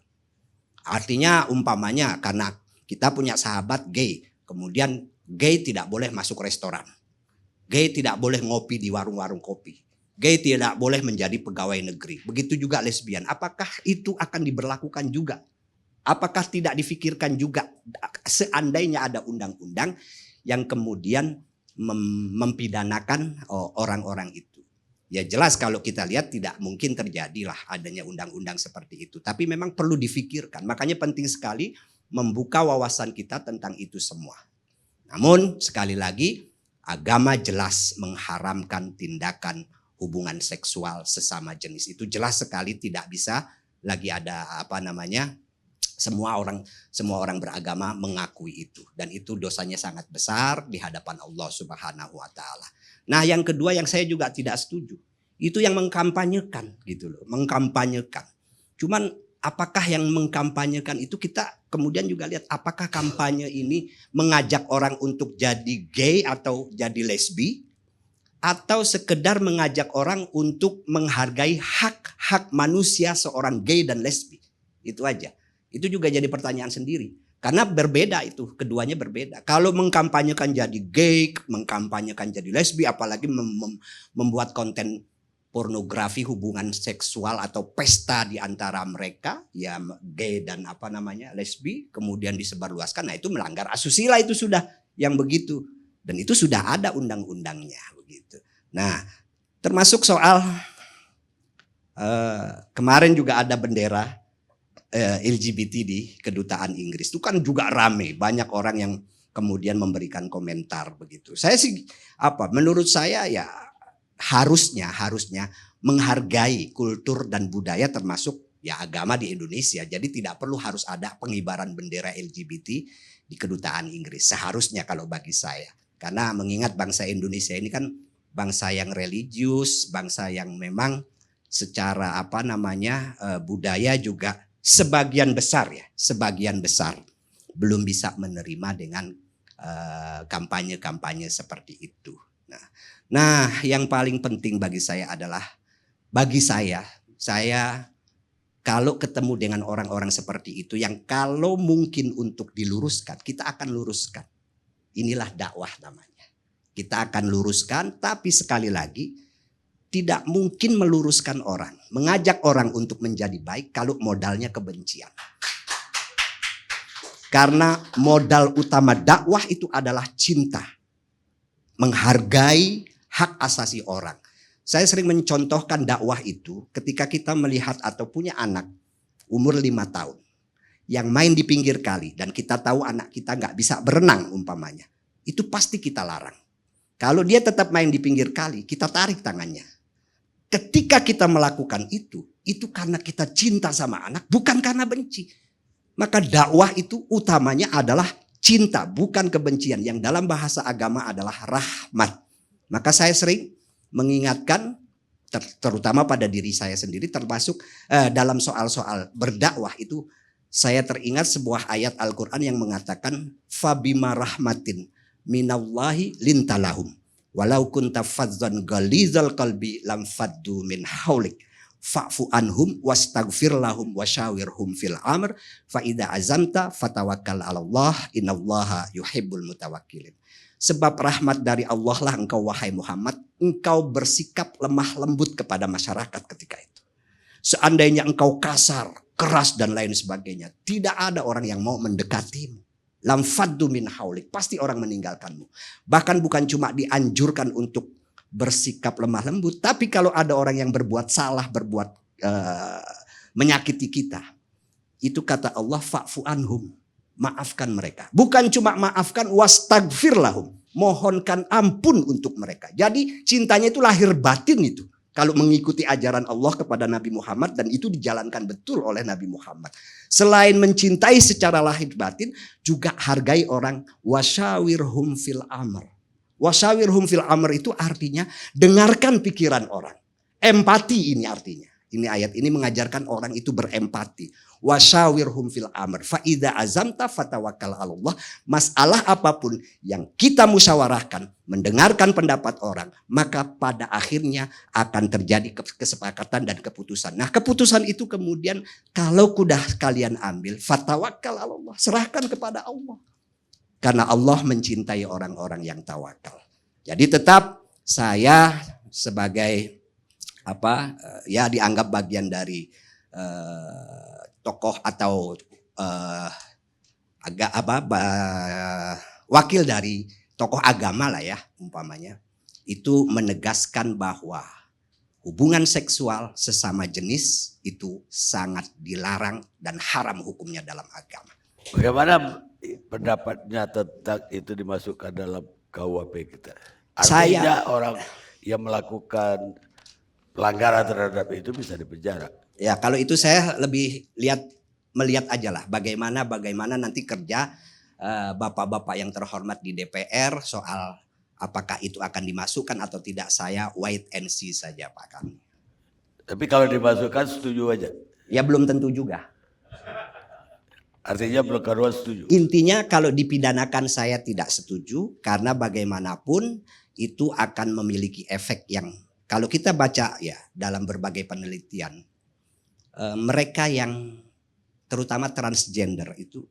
Artinya umpamanya karena kita punya sahabat gay, kemudian gay tidak boleh masuk restoran. Gay tidak boleh ngopi di warung-warung kopi. Gay tidak boleh menjadi pegawai negeri. Begitu juga lesbian. Apakah itu akan diberlakukan juga? Apakah tidak difikirkan juga seandainya ada undang-undang yang kemudian mempidanakan orang-orang itu? Ya jelas kalau kita lihat tidak mungkin terjadilah adanya undang-undang seperti itu. Tapi memang perlu difikirkan. Makanya penting sekali membuka wawasan kita tentang itu semua. Namun sekali lagi agama jelas mengharamkan tindakan hubungan seksual sesama jenis. Itu jelas sekali tidak bisa lagi ada semua orang beragama mengakui itu, dan itu dosanya sangat besar di hadapan Allah Subhanahu wa taala. Nah, yang kedua yang saya juga tidak setuju, itu yang mengkampanyekan gitu loh, mengkampanyekan. Cuman apakah yang mengkampanyekan itu kita kemudian juga lihat apakah kampanye ini mengajak orang untuk jadi gay atau jadi lesbi, atau sekedar mengajak orang untuk menghargai hak-hak manusia seorang gay dan lesbi. Itu aja. Itu juga jadi pertanyaan sendiri. Karena berbeda itu, keduanya berbeda. Kalau mengkampanyekan jadi gay, mengkampanyekan jadi lesbi, apalagi membuat konten pornografi hubungan seksual atau pesta di antara mereka, ya gay dan lesbi, kemudian disebarluaskan. Nah, itu melanggar asusila, itu sudah yang begitu. Dan itu sudah ada undang-undangnya begitu. Nah, termasuk soal kemarin juga ada bendera LGBT di kedutaan Inggris. Itu kan juga rame, banyak orang yang kemudian memberikan komentar begitu. Saya sih menurut saya ya harusnya menghargai kultur dan budaya termasuk ya agama di Indonesia. Jadi tidak perlu harus ada pengibaran bendera LGBT di kedutaan Inggris. Seharusnya kalau bagi saya. Karena mengingat bangsa Indonesia ini kan bangsa yang religius, bangsa yang memang secara budaya juga sebagian besar belum bisa menerima dengan kampanye-kampanye seperti itu. Nah, yang paling penting bagi saya adalah saya kalau ketemu dengan orang-orang seperti itu yang kalau mungkin untuk diluruskan, kita akan luruskan. Inilah dakwah namanya. Kita akan luruskan, tapi sekali lagi tidak mungkin meluruskan orang, mengajak orang untuk menjadi baik kalau modalnya kebencian. Karena modal utama dakwah itu adalah cinta. Menghargai hak asasi orang. Saya sering mencontohkan dakwah itu ketika kita melihat atau punya anak umur 5 tahun. Yang main di pinggir kali dan kita tahu anak kita gak bisa berenang umpamanya. Itu pasti kita larang. Kalau dia tetap main di pinggir kali, kita tarik tangannya. Ketika kita melakukan itu karena kita cinta sama anak, bukan karena benci. Maka dakwah itu utamanya adalah cinta, bukan kebencian. Yang dalam bahasa agama adalah rahmat. Maka saya sering mengingatkan, terutama pada diri saya sendiri, termasuk dalam soal-soal berdakwah itu, saya teringat sebuah ayat Al-Quran yang mengatakan, Fabima rahmatin minallahi lintalahum. Walau kunta fadzan ghalizal qalbi lam faddu min haulik fa'fu anhum wastaghfir lahum wasyawirhum fil amr fa idza azamta fatawakkal 'ala Allah innallaha yuhibbul mutawakkilin. Sebab rahmat dari Allah lah engkau wahai Muhammad, engkau bersikap lemah lembut kepada masyarakat ketika itu. Seandainya engkau kasar, keras dan lain sebagainya, tidak ada orang yang mau mendekatimu. Lam faddu min haulik, pasti orang meninggalkanmu. Bahkan bukan cuma dianjurkan untuk bersikap lemah lembut, tapi kalau ada orang yang berbuat salah, menyakiti kita, itu kata Allah fa'fu anhum, maafkan mereka. Bukan cuma maafkan, wastaghfir lahum, mohonkan ampun untuk mereka. Jadi cintanya itu lahir batin itu. Kalau mengikuti ajaran Allah kepada Nabi Muhammad, dan itu dijalankan betul oleh Nabi Muhammad. Selain mencintai secara lahir batin, juga hargai orang. Wasyawirhum fil amr. Wasyawirhum fil amr itu artinya dengarkan pikiran orang. Empati ini artinya. Ini ayat ini mengajarkan orang itu berempati. Wasyawirhum fil amr. Fa idza azamta fatawakkal 'ala Allah. Masalah apapun yang kita musyawarahkan, mendengarkan pendapat orang, maka pada akhirnya akan terjadi kesepakatan dan keputusan. Nah, keputusan itu kemudian kalau sudah kalian ambil, fatawakkal 'ala Allah, serahkan kepada Allah. Karena Allah mencintai orang-orang yang tawakal. Jadi tetap saya sebagai dianggap bagian dari tokoh atau wakil dari tokoh agama lah ya umpamanya, itu menegaskan bahwa hubungan seksual sesama jenis itu sangat dilarang dan haram hukumnya dalam agama. Bagaimana pendapatnya tentang itu dimasukkan dalam KUHP kita? Saya Artinya orang yang melakukan pelanggaran terhadap itu bisa dipenjara. Ya kalau itu saya lebih melihat aja lah bagaimana nanti kerja bapak-bapak yang terhormat di DPR soal apakah itu akan dimasukkan atau tidak. Saya wait and see saja Pak kami. Tapi kalau dimasukkan setuju aja. Ya belum tentu juga. Artinya belum kedua setuju. Intinya kalau dipidanakan saya tidak setuju karena bagaimanapun itu akan memiliki efek yang kalau kita baca ya dalam berbagai penelitian mereka yang terutama transgender itu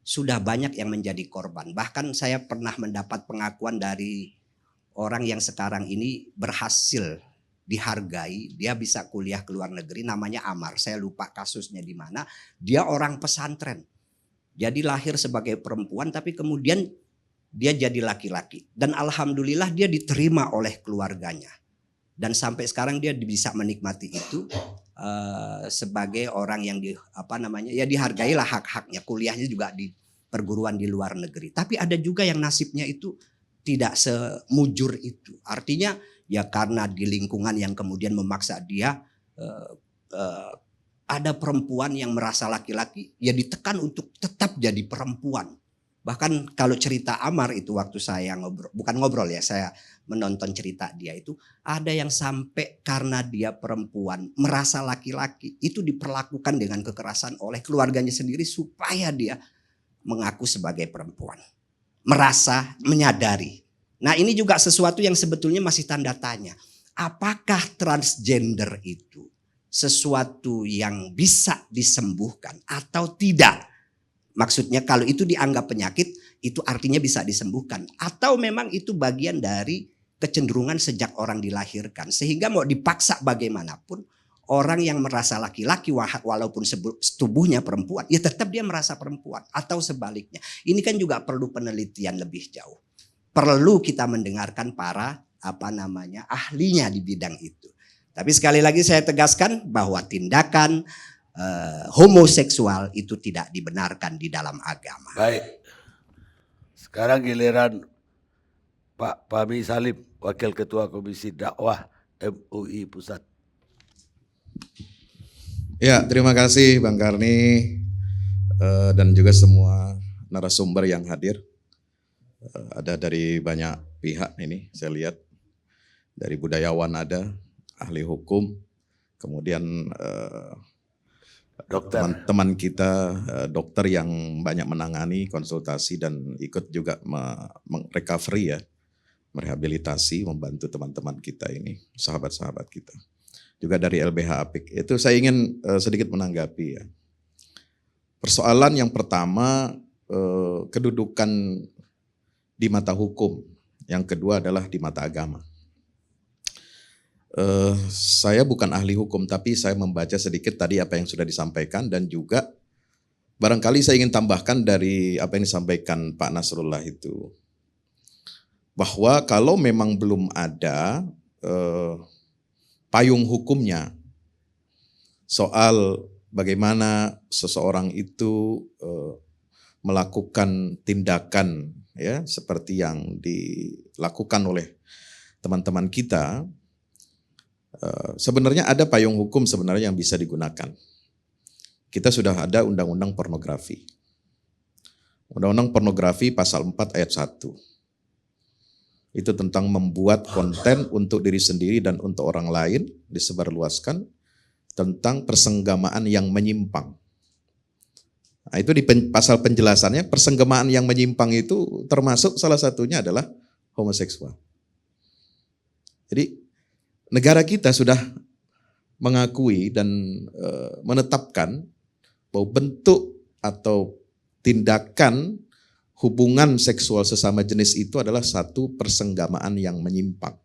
sudah banyak yang menjadi korban. Bahkan saya pernah mendapat pengakuan dari orang yang sekarang ini berhasil dihargai, dia bisa kuliah ke luar negeri, namanya Amar. Saya lupa kasusnya di mana. Dia orang pesantren. Jadi lahir sebagai perempuan tapi kemudian dia jadi laki-laki. Dan alhamdulillah dia diterima oleh keluarganya. Dan sampai sekarang dia bisa menikmati itu sebagai orang yang dihargailah hak-haknya. Kuliahnya juga di perguruan di luar negeri. Tapi ada juga yang nasibnya itu tidak semujur itu. Artinya ya karena di lingkungan yang kemudian memaksa dia ada perempuan yang merasa laki-laki ya ditekan untuk tetap jadi perempuan. Bahkan kalau cerita Amar itu waktu saya saya menonton cerita dia itu ada yang sampai karena dia perempuan merasa laki-laki itu diperlakukan dengan kekerasan oleh keluarganya sendiri supaya dia mengaku sebagai perempuan. Merasa menyadari. Nah ini juga sesuatu yang sebetulnya masih tanda tanya. Apakah transgender itu sesuatu yang bisa disembuhkan atau tidak? Maksudnya kalau itu dianggap penyakit itu artinya bisa disembuhkan. Atau memang itu bagian dari kecenderungan sejak orang dilahirkan. Sehingga mau dipaksa bagaimanapun orang yang merasa laki-laki walaupun tubuhnya perempuan ya tetap dia merasa perempuan. Atau sebaliknya. Ini kan juga perlu penelitian lebih jauh. Perlu kita mendengarkan para ahlinya di bidang itu. Tapi sekali lagi saya tegaskan bahwa tindakan homoseksual itu tidak dibenarkan di dalam agama. Baik. Sekarang giliran Pak Fahmi Salim, Wakil Ketua Komisi Dakwah MUI Pusat. Ya, terima kasih Bang Karni dan juga semua narasumber yang hadir. Ada dari banyak pihak ini, saya lihat dari budayawan ada, ahli hukum, kemudian teman-teman kita dokter yang banyak menangani konsultasi dan ikut juga recovery ya, merehabilitasi, membantu teman-teman kita ini, sahabat-sahabat kita. Juga dari LBH Apik. Itu saya ingin sedikit menanggapi ya. Persoalan yang pertama kedudukan di mata hukum, yang kedua adalah di mata agama. Saya bukan ahli hukum tapi saya membaca sedikit tadi apa yang sudah disampaikan dan juga barangkali saya ingin tambahkan dari apa yang disampaikan Pak Nasrullah itu. Bahwa kalau memang belum ada payung hukumnya soal bagaimana seseorang itu melakukan tindakan ya seperti yang dilakukan oleh teman-teman kita. Sebenarnya ada payung hukum sebenarnya yang bisa digunakan. Kita sudah ada undang-undang pornografi. Undang-undang pornografi pasal 4 ayat 1. Itu tentang membuat konten untuk diri sendiri dan untuk orang lain disebarluaskan tentang persenggamaan yang menyimpang. Nah, itu di pasal penjelasannya persenggamaan yang menyimpang itu termasuk salah satunya adalah homoseksual. Jadi negara kita sudah mengakui dan menetapkan bahwa bentuk atau tindakan hubungan seksual sesama jenis itu adalah satu persenggamaan yang menyimpang.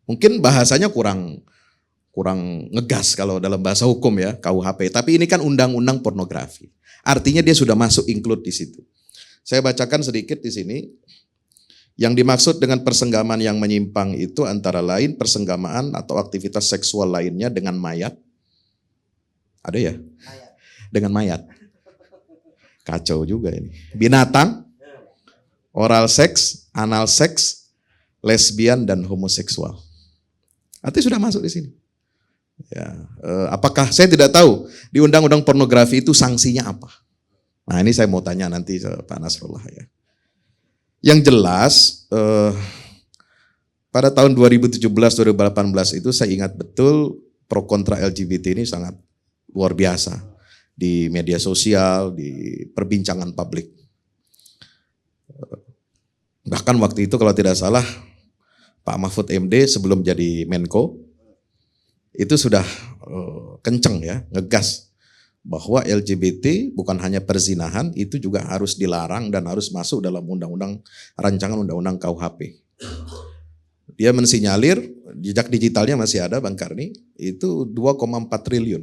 Mungkin bahasanya kurang ngegas kalau dalam bahasa hukum ya, KUHP. Tapi ini kan undang-undang pornografi. Artinya dia sudah masuk include di situ. Saya bacakan sedikit di sini. Yang dimaksud dengan persenggamaan yang menyimpang itu antara lain persenggamaan atau aktivitas seksual lainnya dengan mayat. Ada ya? Mayat. Dengan mayat. Kacau juga ini. Binatang, oral seks, anal seks, lesbian dan homoseksual. Artinya sudah masuk di sini. Ya, apakah saya tidak tahu di undang-undang pornografi itu sanksinya apa? Nah ini saya mau tanya nanti ke Pak Nasrullah ya. Yang jelas pada tahun 2017-2018 itu saya ingat betul pro kontra LGBT ini sangat luar biasa di media sosial, di perbincangan publik. Bahkan waktu itu kalau tidak salah Pak Mahfud MD sebelum jadi Menko itu sudah kenceng ya, ngegas bahwa LGBT bukan hanya perzinahan, itu juga harus dilarang dan harus masuk dalam rancangan undang-undang KUHP. Dia mensinyalir jejak digitalnya masih ada Bang Karni, itu 2,4 triliun.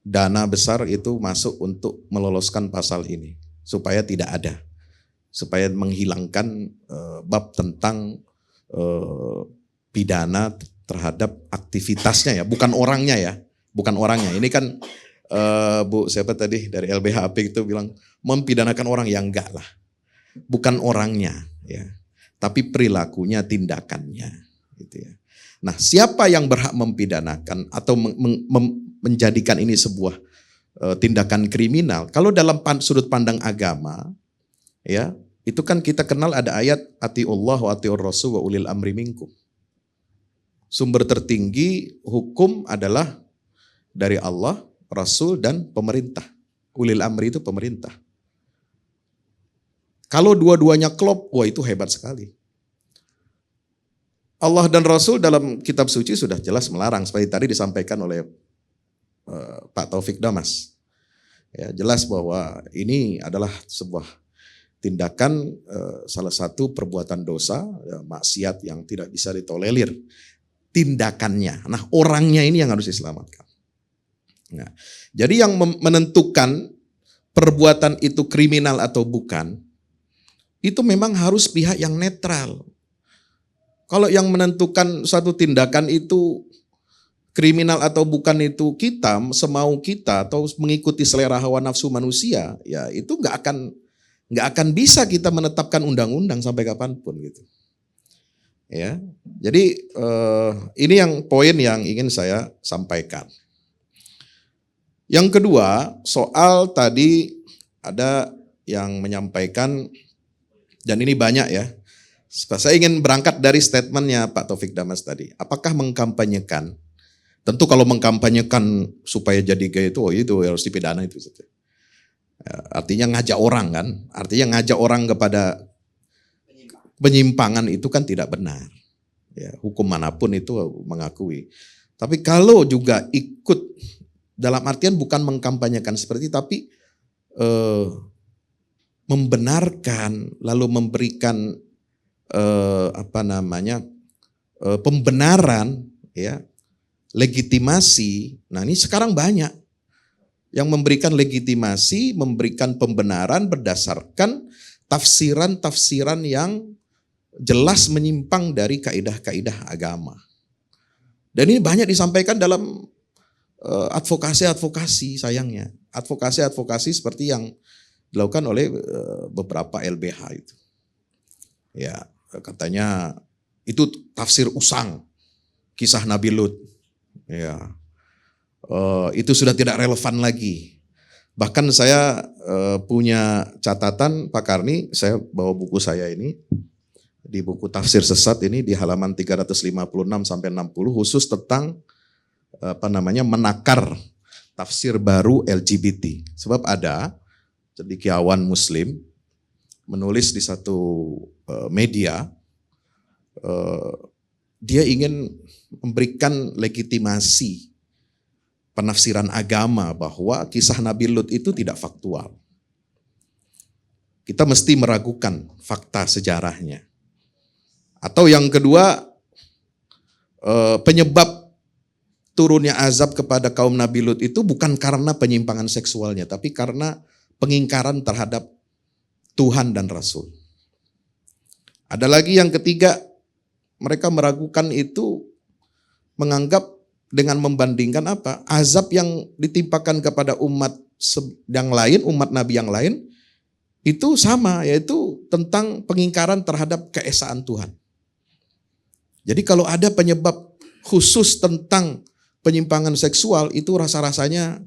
Dana besar itu masuk untuk meloloskan pasal ini supaya tidak ada, supaya menghilangkan bab tentang pidana terhadap aktivitasnya ya, bukan orangnya ya, bukan orangnya. Ini kan Bu siapa tadi dari LBHP itu bilang mempidanakan orang, yang enggak lah, bukan orangnya ya, tapi perilakunya, tindakannya, gitu ya. Nah, siapa yang berhak mempidanakan atau menjadikan ini sebuah tindakan kriminal? Kalau dalam sudut pandang agama, ya itu kan kita kenal ada ayat atiullah wa atiur rasul wa ulil amri minkum. Sumber tertinggi hukum adalah dari Allah, Rasul, dan pemerintah. Ulil amri itu pemerintah. Kalau dua-duanya klop, wah itu hebat sekali. Allah dan Rasul dalam kitab suci sudah jelas melarang, seperti tadi disampaikan oleh Pak Taufik Damas. Ya, jelas bahwa ini adalah sebuah tindakan salah satu perbuatan dosa, ya, maksiat yang tidak bisa ditolerir. Tindakannya, nah orangnya ini yang harus diselamatkan. Nah, jadi yang menentukan perbuatan itu kriminal atau bukan, itu memang harus pihak yang netral. Kalau yang menentukan satu tindakan itu kriminal atau bukan itu kita, semau kita atau mengikuti selera hawa nafsu manusia, ya itu nggak akan bisa kita menetapkan undang-undang sampai kapanpun gitu. Ya, jadi ini yang poin yang ingin saya sampaikan. Yang kedua, soal tadi ada yang menyampaikan, dan ini banyak ya. Saya ingin berangkat dari statementnya Pak Taufik Damas tadi. Apakah mengkampanyekan? Tentu kalau mengkampanyekan supaya jadi gay itu, itu harus dipidana itu. Artinya ngajak orang kan, artinya ngajak orang kepada penyimpangan itu kan tidak benar. Ya, hukum manapun itu mengakui. Tapi kalau juga ikut dalam artian bukan mengkampanyekan seperti, tapi membenarkan lalu memberikan pembenaran, ya, legitimasi. Nah ini sekarang banyak yang memberikan legitimasi, memberikan pembenaran berdasarkan tafsiran-tafsiran yang jelas menyimpang dari kaidah-kaidah agama. Dan ini banyak disampaikan dalam advokasi-advokasi sayangnya. Advokasi-advokasi seperti yang dilakukan oleh beberapa LBH itu. Ya, katanya itu tafsir usang kisah Nabi Lut. Ya, itu sudah tidak relevan lagi. Bahkan saya punya catatan Pak Karni, saya bawa buku saya ini. Di buku Tafsir Sesat ini di halaman 356 sampai 60 khusus tentang menakar tafsir baru LGBT. Sebab ada cendekiawan muslim menulis di satu media, dia ingin memberikan legitimasi penafsiran agama bahwa kisah Nabi Lut itu tidak faktual. Kita mesti meragukan fakta sejarahnya. Atau yang kedua, penyebab turunnya azab kepada kaum Nabi Lut itu bukan karena penyimpangan seksualnya, tapi karena pengingkaran terhadap Tuhan dan Rasul. Ada lagi yang ketiga, mereka meragukan itu, menganggap dengan membandingkan apa? Azab yang ditimpakan kepada umat yang lain, umat Nabi yang lain, itu sama, yaitu tentang pengingkaran terhadap keesaan Tuhan. Jadi kalau ada penyebab khusus tentang penyimpangan seksual itu rasa-rasanya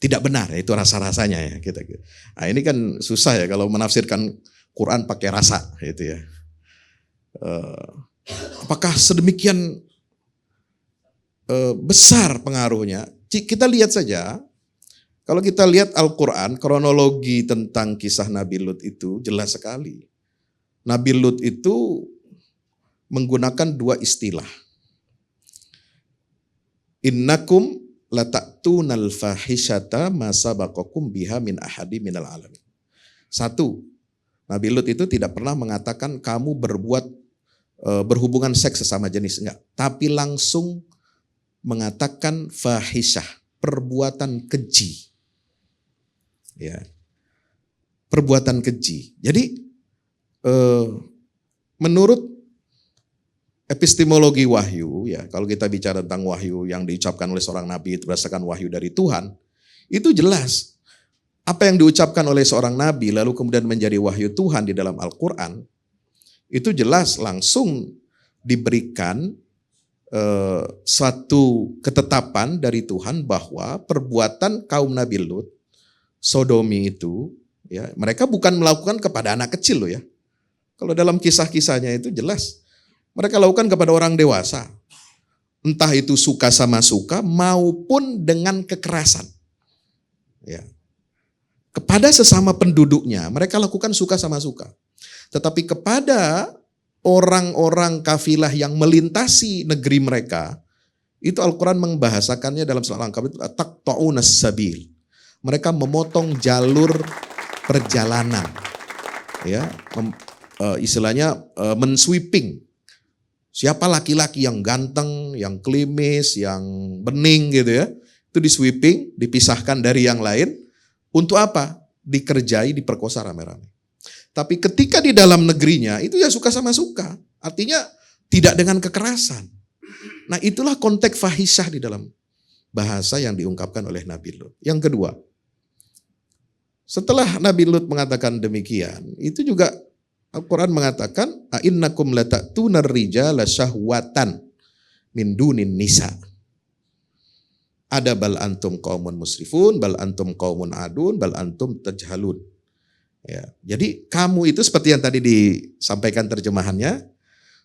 tidak benar, ya, itu rasa-rasanya ya kita. Nah, ini kan susah ya kalau menafsirkan Quran pakai rasa gitu ya. Apakah sedemikian besar pengaruhnya? Kita lihat saja, kalau kita lihat Al-Quran, kronologi tentang kisah Nabi Lut itu jelas sekali. Nabi Lut itu menggunakan dua istilah. Innakum lata'tunal fahisyata ma sabaqakum biha min ahadi minal alamin. Satu, Nabi Lut itu tidak pernah mengatakan kamu berhubungan seks sesama jenis, enggak. Tapi langsung mengatakan fahisyah, perbuatan keji. Ya. Perbuatan keji. Jadi menurut epistemologi wahyu, ya, kalau kita bicara tentang wahyu yang diucapkan oleh seorang nabi itu berdasarkan wahyu dari Tuhan, itu jelas. Apa yang diucapkan oleh seorang nabi lalu kemudian menjadi wahyu Tuhan di dalam Al-Quran, itu jelas langsung diberikan suatu ketetapan dari Tuhan bahwa perbuatan kaum Nabi Lut, sodomi itu, ya, mereka bukan melakukan kepada anak kecil loh ya. Kalau dalam kisah-kisahnya itu jelas. Mereka lakukan kepada orang dewasa. Entah itu suka sama suka maupun dengan kekerasan. Ya. Kepada sesama penduduknya mereka lakukan suka sama suka. Tetapi kepada orang-orang kafilah yang melintasi negeri mereka, itu Al-Quran membahasakannya dalam surat Al-Ankabut, taqta'unas sabil. Mereka memotong jalur perjalanan. Ya, istilahnya mensweeping. Siapa laki-laki yang ganteng, yang klimis, yang bening gitu ya, itu di sweeping, dipisahkan dari yang lain. Untuk apa? Dikerjai, diperkosa rame-rame. Tapi ketika di dalam negerinya, itu ya suka sama suka. Artinya tidak dengan kekerasan. Nah itulah konteks fahisyah di dalam bahasa yang diungkapkan oleh Nabi Lut. Yang kedua, setelah Nabi Lut mengatakan demikian, itu juga Al-Quran mengatakan, "A'innakum lata'tunar rijala syahwatan min dunin nisa." Ada bal antum qaumun musrifun, bal antum qaumun adun, bal antum tajhalun. Ya, jadi kamu itu seperti yang tadi disampaikan terjemahannya,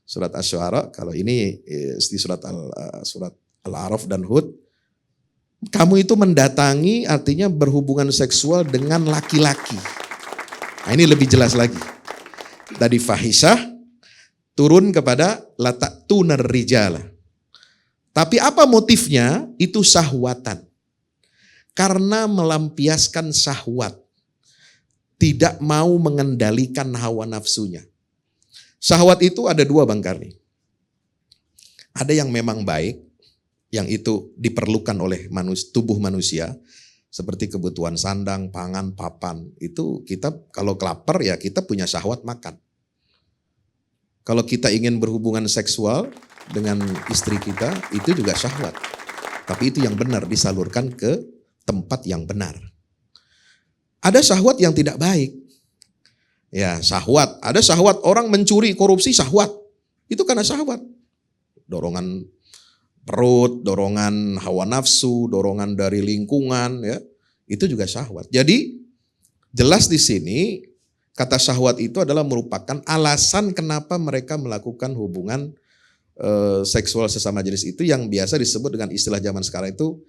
surat Asy-Syu'ara, kalau ini di surat Al-A'raf dan Hud, kamu itu mendatangi artinya berhubungan seksual dengan laki-laki. Nah, ini lebih jelas lagi. Tadi fahisyah turun kepada lata'tunar rijala. Tapi apa motifnya? Itu syahwatan. Karena melampiaskan syahwat. Tidak mau mengendalikan hawa nafsunya. Syahwat itu ada dua Bang Karni. Ada yang memang baik, yang itu diperlukan oleh tubuh manusia. Seperti kebutuhan sandang, pangan, papan. Itu kita kalau kelapar ya kita punya syahwat makan. Kalau kita ingin berhubungan seksual dengan istri kita, itu juga syahwat. Tapi itu yang benar, disalurkan ke tempat yang benar. Ada syahwat yang tidak baik. Ya, syahwat. Ada syahwat orang mencuri, korupsi, syahwat. Itu karena syahwat. Dorongan perut, dorongan hawa nafsu, dorongan dari lingkungan, ya. Itu juga syahwat. Jadi jelas di sini kata syahwat itu adalah merupakan alasan kenapa mereka melakukan hubungan seksual sesama jenis itu yang biasa disebut dengan istilah zaman sekarang itu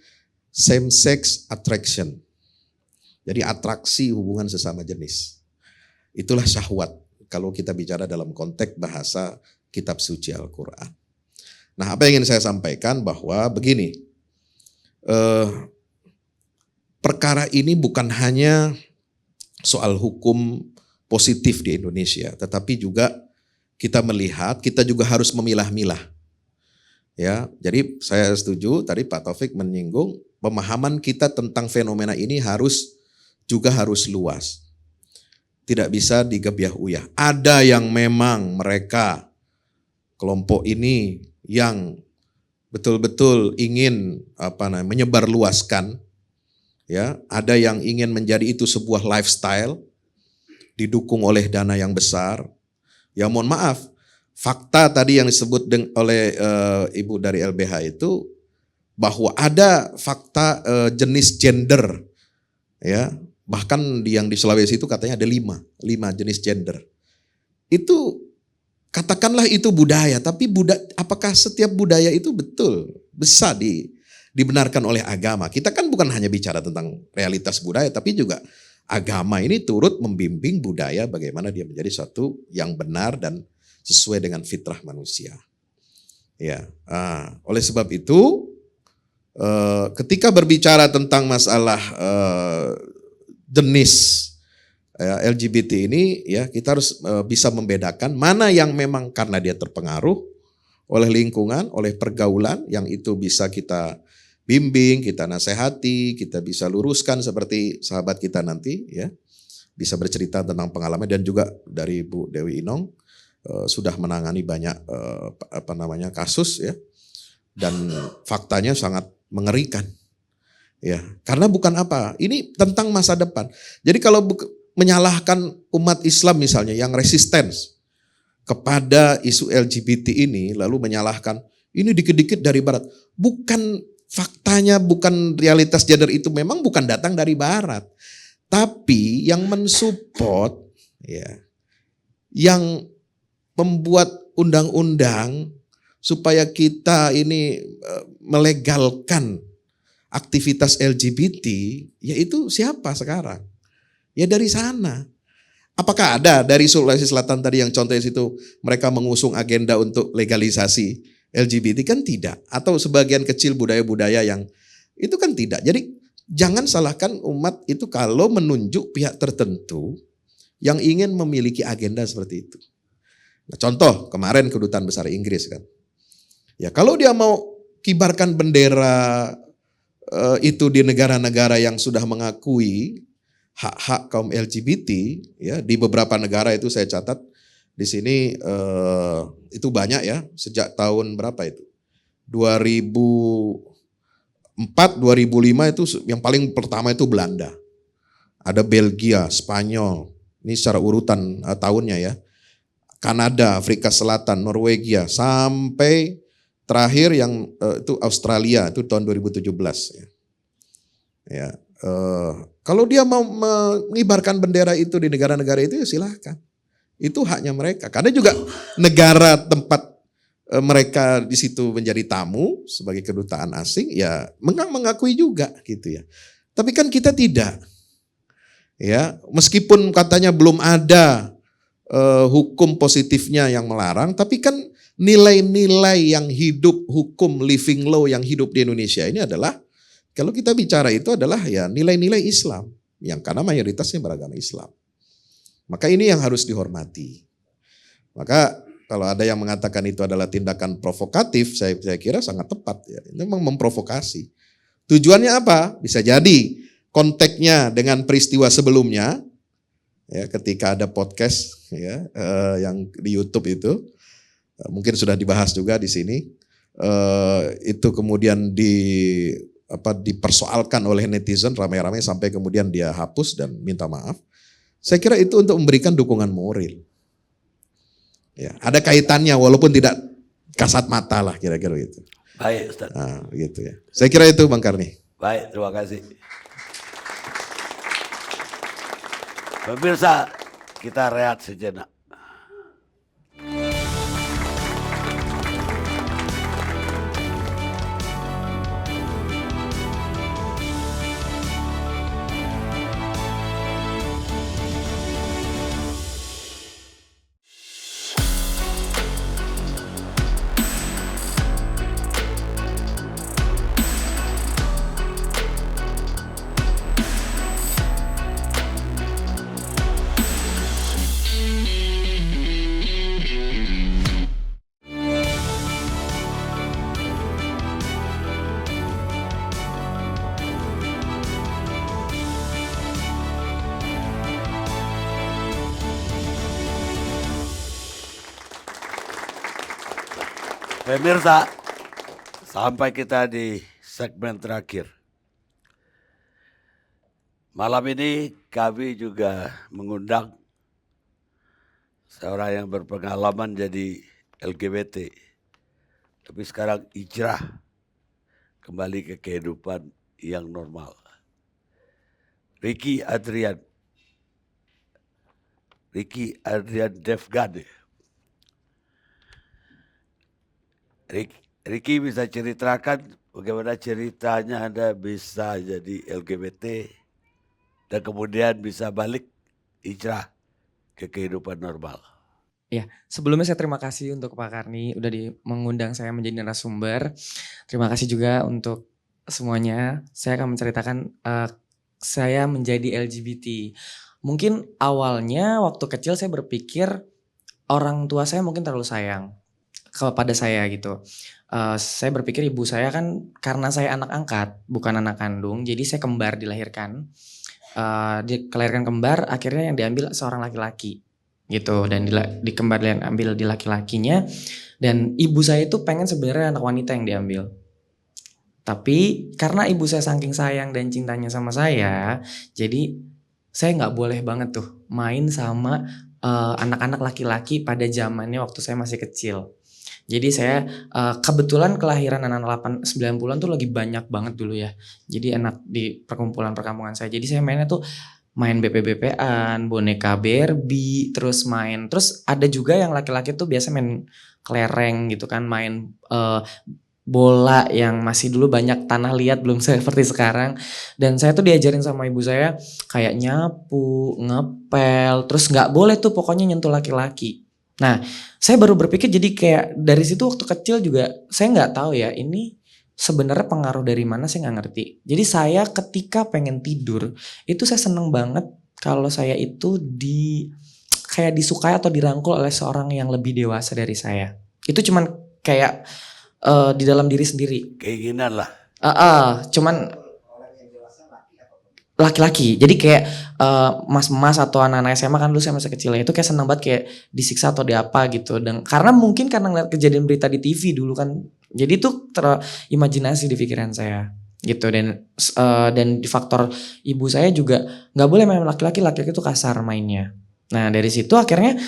same sex attraction. Jadi atraksi hubungan sesama jenis. Itulah syahwat kalau kita bicara dalam konteks bahasa kitab suci Al-Quran. Nah, apa yang ingin saya sampaikan bahwa begini, perkara ini bukan hanya soal hukum positif di Indonesia, tetapi juga kita melihat, kita juga harus memilah-milah. Ya, jadi saya setuju tadi Pak Taufik menyinggung pemahaman kita tentang fenomena ini harus luas. Tidak bisa digebyah uyah. Ada yang memang mereka kelompok ini yang betul-betul ingin menyebarluaskan, ya, ada yang ingin menjadi itu sebuah lifestyle didukung oleh dana yang besar. Ya mohon maaf, fakta tadi yang disebut oleh Ibu dari LBH itu bahwa ada fakta jenis gender, ya, bahkan yang di Sulawesi itu katanya ada 5 jenis gender. Itu katakanlah itu budaya, tapi apakah setiap budaya itu betul bisa dibenarkan oleh agama? Kita kan bukan hanya bicara tentang realitas budaya, tapi juga agama ini turut membimbing budaya bagaimana dia menjadi suatu yang benar dan sesuai dengan fitrah manusia. Ya, oleh sebab itu ketika berbicara tentang masalah jenis LGBT ini, ya kita harus bisa membedakan mana yang memang karena dia terpengaruh oleh lingkungan, oleh pergaulan, yang itu bisa kita bimbing, kita nasihati, kita bisa luruskan seperti sahabat kita nanti, ya bisa bercerita tentang pengalaman, dan juga dari Bu Dewi Inong sudah menangani banyak kasus, ya, dan faktanya sangat mengerikan, ya, karena bukan ini tentang masa depan. Jadi kalau menyalahkan umat Islam misalnya yang resisten kepada isu LGBT ini, lalu menyalahkan ini dikit-dikit dari Barat, bukan faktanya, bukan realitas gender itu memang bukan datang dari Barat, tapi yang mensupport, ya, yang membuat undang-undang supaya kita ini melegalkan aktivitas LGBT, yaitu siapa sekarang? Ya dari sana. Apakah ada dari Sulawesi Selatan tadi yang contohnya situ mereka mengusung agenda untuk legalisasi LGBT? Kan tidak. Atau sebagian kecil budaya-budaya yang itu kan tidak. Jadi jangan salahkan umat itu kalau menunjuk pihak tertentu yang ingin memiliki agenda seperti itu. Nah, contoh kemarin Kedutaan Besar Inggris kan. Ya kalau dia mau kibarkan bendera itu di negara-negara yang sudah mengakui hak-hak kaum LGBT, ya di beberapa negara itu saya catat di sini itu banyak, ya, sejak tahun berapa itu 2004 2005 itu yang paling pertama itu Belanda, ada Belgia, Spanyol, ini secara urutan tahunnya, ya, Kanada, Afrika Selatan, Norwegia, sampai terakhir yang itu Australia itu tahun 2017, ya. Ya, kalau dia mau mengibarkan bendera itu di negara-negara itu ya silahkan. Itu haknya mereka. Karena juga negara tempat mereka di situ menjadi tamu sebagai kedutaan asing, ya mengakui juga gitu, ya. Tapi kan kita tidak. Ya, meskipun katanya belum ada hukum positifnya yang melarang, tapi kan nilai-nilai yang hidup, hukum living law yang hidup di Indonesia ini adalah, kalau kita bicara itu adalah ya nilai-nilai Islam, yang karena mayoritasnya beragama Islam. Maka ini yang harus dihormati. Maka kalau ada yang mengatakan itu adalah tindakan provokatif, saya kira sangat tepat, ya. Ini memang memprovokasi. Tujuannya apa? Bisa jadi konteksnya dengan peristiwa sebelumnya, ya, ketika ada podcast, ya, yang di YouTube itu. Mungkin sudah dibahas juga di sini, itu kemudian dipersoalkan oleh netizen ramai-ramai sampai kemudian dia hapus dan minta maaf. Saya kira itu untuk memberikan dukungan moral. Ya, ada kaitannya walaupun tidak kasat mata lah kira-kira gitu. Baik Ustaz. Nah, gitu ya. Saya kira itu Bang Karni. Baik, terima kasih. Pemirsa, kita rehat sejenak. Pemirsa, sampai kita di segmen terakhir. Malam ini kami juga mengundang seorang yang berpengalaman jadi LGBT. Tapi sekarang hijrah kembali ke kehidupan yang normal. Ricky Adrian Devgan. Ricky bisa ceritakan bagaimana ceritanya Anda bisa jadi LGBT dan kemudian bisa balik hijrah ke kehidupan normal. Ya, sebelumnya saya terima kasih untuk Pak Karni udah mengundang saya menjadi narasumber. Terima kasih juga untuk semuanya. Saya akan menceritakan saya menjadi LGBT. Mungkin awalnya waktu kecil saya berpikir orang tua saya mungkin terlalu sayang kepada saya gitu. Saya berpikir ibu saya kan karena saya anak angkat bukan anak kandung, jadi saya kembar dilahirkan. Dilahirkan kembar, akhirnya yang diambil seorang laki-laki gitu, dan di kembar yang ambil di laki-lakinya, dan ibu saya itu pengen sebenarnya anak wanita yang diambil. Tapi karena ibu saya saking sayang dan cintanya sama saya, jadi saya nggak boleh banget tuh main sama anak-anak laki-laki pada zamannya waktu saya masih kecil. Jadi saya kebetulan kelahiran anak 90-an tuh lagi banyak banget dulu ya. Jadi enak di perkampungan saya. Jadi saya mainnya tuh main BP-BP-an, boneka Barbie, terus ada juga yang laki-laki tuh biasa main kelereng gitu kan, main bola yang masih dulu banyak tanah liat, belum seperti sekarang. Dan saya tuh diajarin sama ibu saya kayak nyapu, ngepel, terus nggak boleh tuh pokoknya nyentuh laki-laki. Nah, saya baru berpikir, jadi kayak dari situ waktu kecil juga saya nggak tahu ya ini sebenarnya pengaruh dari mana, saya nggak ngerti. Jadi saya ketika pengen tidur itu saya seneng banget kalau saya itu kayak disukai atau dirangkul oleh seorang yang lebih dewasa dari saya. Itu cuman kayak di dalam diri sendiri. Keinginan lah. Cuman laki-laki. Jadi kayak mas-mas atau anak-anak SMA kan dulu saya masih kecil ya, itu kayak seneng banget kayak disiksa atau diapa gitu. Dan karena mungkin karena ngeliat kejadian berita di TV dulu kan, jadi itu terimajinasi di pikiran saya gitu. Dan di faktor ibu saya juga nggak boleh main laki-laki itu kasar mainnya. Nah dari situ akhirnya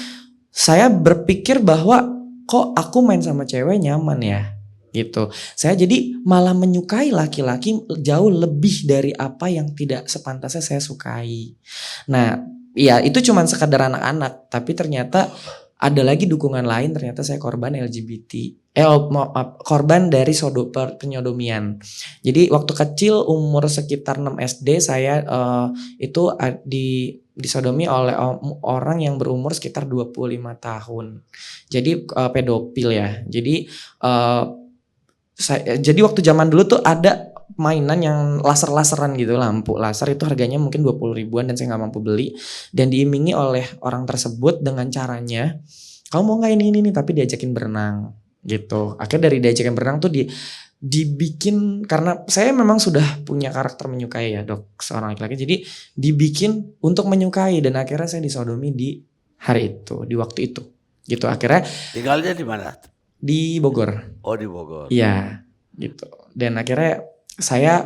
saya berpikir bahwa kok aku main sama cewek nyaman ya gitu. Saya jadi malah menyukai laki-laki jauh lebih dari apa yang tidak sepantasnya saya sukai. Nah, ya itu cuman sekadar anak-anak, tapi ternyata ada lagi dukungan lain, ternyata saya korban LGBT. Korban dari penyodomian. Jadi waktu kecil umur sekitar 6 SD saya itu disodomi oleh orang yang berumur sekitar 25 tahun. Jadi pedofil ya. Jadi waktu zaman dulu tuh ada mainan yang laser-laseran gitu, lampu laser itu harganya mungkin 20 ribuan dan saya gak mampu beli. Dan diimingi oleh orang tersebut dengan caranya, kamu mau gak ini, tapi diajakin berenang gitu. Akhirnya dari diajakin berenang tuh dibikin, karena saya memang sudah punya karakter menyukai ya dok, seorang laki-laki. Jadi dibikin untuk menyukai dan akhirnya saya disodomi di hari itu, di waktu itu gitu. Akhirnya tinggalnya di mana? Di Bogor. Oh di Bogor. Iya gitu. Dan akhirnya saya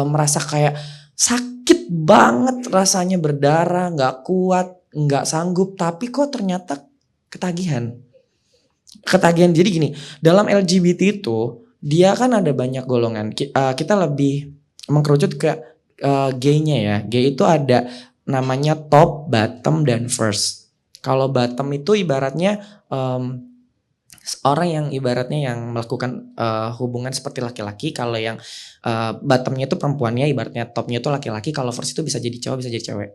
merasa kayak sakit banget rasanya, berdarah, gak kuat, gak sanggup. Tapi kok ternyata ketagihan. Jadi gini, dalam LGBT itu dia kan ada banyak golongan. Kita lebih mengkerucut ke gay-nya ya. Gay itu ada namanya top, bottom, dan first. Kalau bottom itu ibaratnya orang yang ibaratnya yang melakukan hubungan seperti laki-laki. Kalau yang bottomnya itu perempuannya, ibaratnya topnya itu laki-laki. Kalau first itu bisa jadi cowok, bisa jadi cewek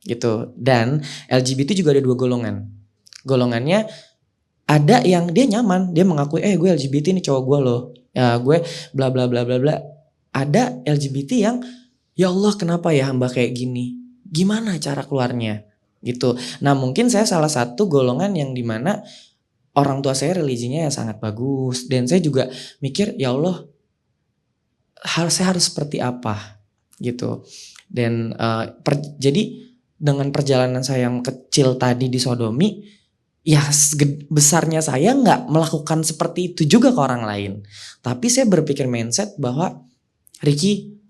gitu. Dan LGBT juga ada 2 golongan. Golongannya ada yang dia nyaman, dia mengakui gue LGBT nih, cowok gue loh, ya gue bla bla bla bla bla. Ada LGBT yang ya Allah kenapa ya hamba kayak gini, gimana cara keluarnya gitu. Nah mungkin saya salah satu golongan yang dimana orang tua saya religinya ya sangat bagus, dan saya juga mikir ya Allah saya harus seperti apa gitu. Dan jadi dengan perjalanan saya yang kecil tadi di sodomi, ya besarnya saya nggak melakukan seperti itu juga ke orang lain. Tapi saya berpikir mindset bahwa Ricky,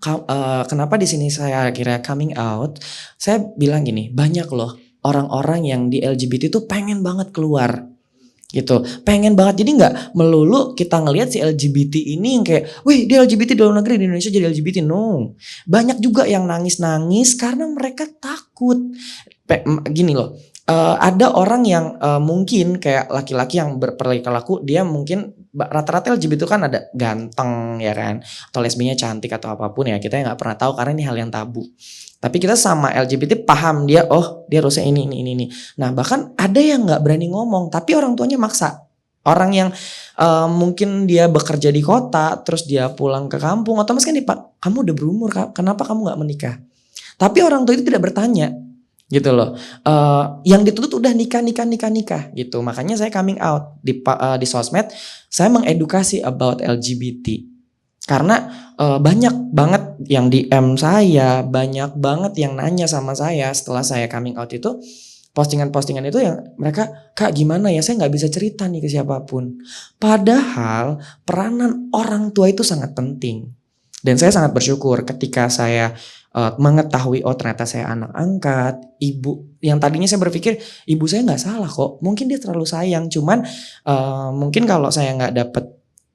kenapa di sini saya akhirnya coming out? Saya bilang gini, banyak loh orang-orang yang di LGBT itu pengen banget keluar gitu. Pengen banget, jadi nggak melulu kita ngelihat si LGBT ini yang kayak, wih dia LGBT di luar negeri, di Indonesia jadi LGBT. No, banyak juga yang nangis-nangis karena mereka takut. Gini loh, ada orang yang mungkin kayak laki-laki yang berperilaku, dia mungkin rata-rata LGBT itu kan ada ganteng ya kan, atau lesbinya cantik atau apapun ya, kita nggak pernah tahu karena ini hal yang tabu. Tapi kita sama LGBT paham dia, oh dia harusnya ini. Nah bahkan ada yang nggak berani ngomong, tapi orang tuanya maksa. Orang yang mungkin dia bekerja di kota, terus dia pulang ke kampung, otomatis kan Pak, kamu udah berumur, kenapa kamu nggak menikah? Tapi orang tua itu tidak bertanya, gitu loh. Yang dituntut udah nikah gitu. Makanya saya coming out di sosmed, saya mengedukasi about LGBT. Karena banyak banget yang DM saya, banyak banget yang nanya sama saya setelah saya coming out itu, postingan-postingan itu yang mereka, Kak gimana ya, saya nggak bisa cerita nih ke siapapun. Padahal peranan orang tua itu sangat penting. Dan saya sangat bersyukur ketika saya mengetahui, oh ternyata saya anak angkat, ibu yang tadinya saya berpikir ibu saya nggak salah kok, mungkin dia terlalu sayang, cuman mungkin kalau saya nggak dapet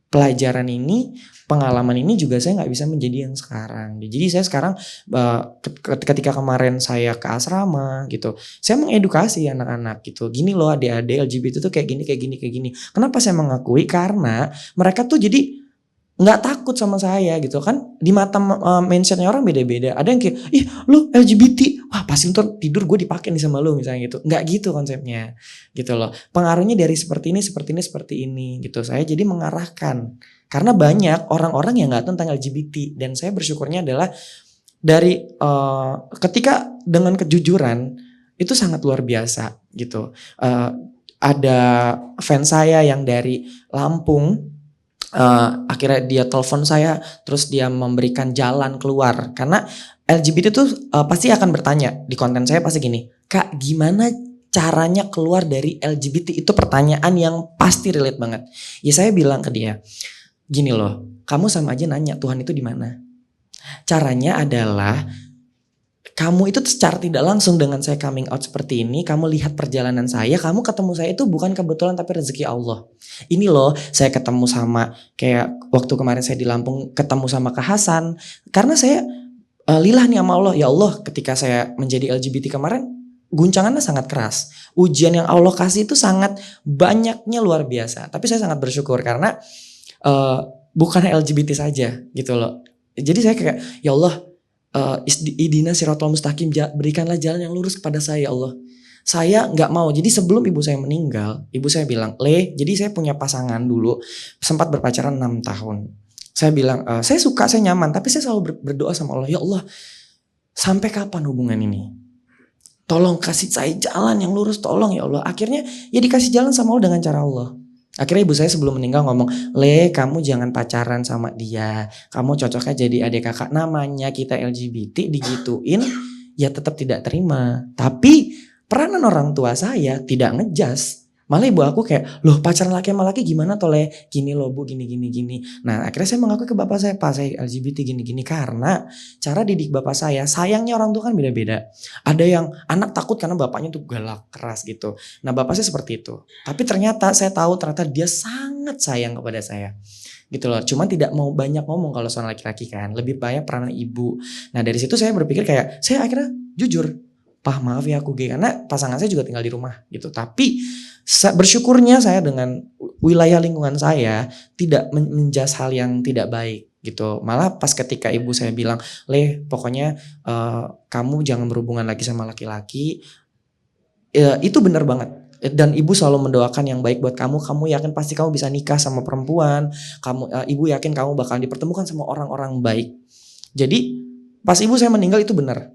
pelajaran ini, pengalaman ini juga saya nggak bisa menjadi yang sekarang. Jadi saya sekarang ketika kemarin saya ke asrama gitu, saya mengedukasi anak-anak gitu. Gini loh adik-adik LGBT itu kayak gini. Kenapa saya mengakui? Karena mereka tuh jadi nggak takut sama saya gitu kan. Di mata mindsetnya orang beda-beda. Ada yang kayak, ih lu LGBT, wah pasti ntar tidur gue dipakai nih sama lu misalnya gitu. Nggak gitu konsepnya gitu loh. Pengaruhnya dari seperti ini gitu. Saya jadi mengarahkan. Karena banyak orang-orang yang nggak tahu tentang LGBT, dan saya bersyukurnya adalah dari ketika dengan kejujuran itu sangat luar biasa gitu. Ada fans saya yang dari Lampung, akhirnya dia telepon saya, terus dia memberikan jalan keluar. Karena LGBT itu pasti akan bertanya di konten saya pasti gini, Kak gimana caranya keluar dari LGBT? Itu pertanyaan yang pasti relate banget. Ya saya bilang ke dia, gini loh, kamu sama aja nanya Tuhan itu di mana. Caranya adalah kamu itu secara tidak langsung dengan saya coming out seperti ini, kamu lihat perjalanan saya, kamu ketemu saya itu bukan kebetulan tapi rezeki Allah. Ini loh, saya ketemu sama, kayak waktu kemarin saya di Lampung ketemu sama Kak Hasan, karena saya lillah nih sama Allah, ya Allah ketika saya menjadi LGBT kemarin, guncangannya sangat keras. Ujian yang Allah kasih itu sangat banyaknya, luar biasa. Tapi saya sangat bersyukur karena bukan LGBT saja gitu loh. Jadi saya kayak, ya Allah, idina siratal mustaqim, berikanlah jalan yang lurus kepada saya ya Allah. Saya nggak mau. Jadi sebelum ibu saya meninggal, ibu saya bilang, jadi saya punya pasangan dulu, sempat berpacaran 6 tahun. Saya bilang, saya suka, saya nyaman, tapi saya selalu berdoa sama Allah, ya Allah, sampai kapan hubungan ini? Tolong kasih saya jalan yang lurus, tolong ya Allah. Akhirnya ya dikasih jalan sama Allah dengan cara Allah. Akhirnya ibu saya sebelum meninggal ngomong, kamu jangan pacaran sama dia, kamu cocoknya jadi adik kakak. Namanya kita LGBT digituin, ya tetap tidak terima. Tapi peranan orang tua saya tidak ngejas. Malah ibu aku kayak, loh pacaran laki sama laki gimana toh gini loh bu, gini. Nah akhirnya saya mengakui ke bapak saya, Pak saya LGBT gini. Karena cara didik bapak saya, sayangnya orang tua kan beda-beda. Ada yang anak takut karena bapaknya tuh galak, keras gitu. Nah bapak saya seperti itu. Tapi ternyata saya tahu ternyata dia sangat sayang kepada saya. Gitu loh, cuman tidak mau banyak ngomong kalau soal laki-laki kan. Lebih banyak peranan ibu. Nah dari situ saya berpikir kayak, saya akhirnya jujur, Pak maaf ya aku gay, karena pasangan saya juga tinggal di rumah gitu. Tapi bersyukurnya saya dengan wilayah lingkungan saya tidak menjas hal yang tidak baik gitu. Malah pas ketika ibu saya bilang, pokoknya kamu jangan berhubungan lagi sama laki-laki, itu benar banget. Dan ibu selalu mendoakan yang baik buat kamu. Kamu yakin pasti kamu bisa nikah sama perempuan. Ibu yakin kamu bakal dipertemukan sama orang-orang baik. Jadi pas ibu saya meninggal itu benar.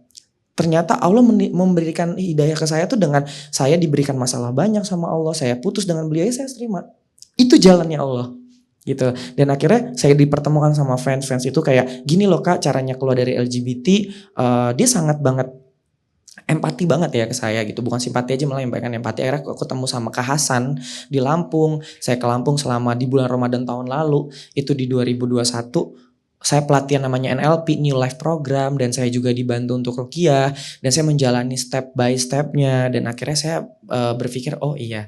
Ternyata Allah memberikan hidayah ke saya tuh dengan saya diberikan masalah banyak sama Allah. Saya putus dengan beliau, saya terima. Itu jalannya Allah gitu. Dan akhirnya saya dipertemukan sama fans itu kayak gini loh Kak caranya keluar dari LGBT. Dia sangat banget empati banget ya ke saya gitu. Bukan simpati aja, malah yang empati. Akhirnya aku ketemu sama Kak Hasan di Lampung. Saya ke Lampung selama di bulan Ramadan tahun lalu. Itu di 2021. Saya pelatihan namanya NLP, New Life Program, dan saya juga dibantu untuk ruqyah, dan saya menjalani step by stepnya, dan akhirnya saya berpikir, oh iya,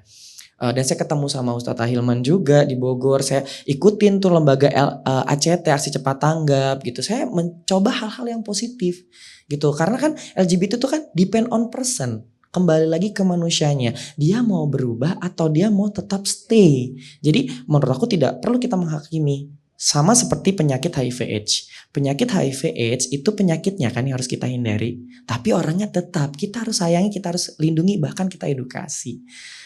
Dan saya ketemu sama Ustadz Ahilman juga di Bogor. Saya ikutin tuh lembaga ACT, aksi cepat tanggap gitu. Saya mencoba hal-hal yang positif gitu. Karena kan LGBT itu kan depend on person. Kembali lagi ke manusianya. Dia mau berubah atau dia mau tetap stay. Jadi menurut aku tidak perlu kita menghakimi. Sama seperti penyakit HIV/AIDS. Penyakit HIV/AIDS itu penyakitnya kan yang harus kita hindari. Tapi orangnya tetap kita harus sayangi, kita harus lindungi, bahkan kita edukasi.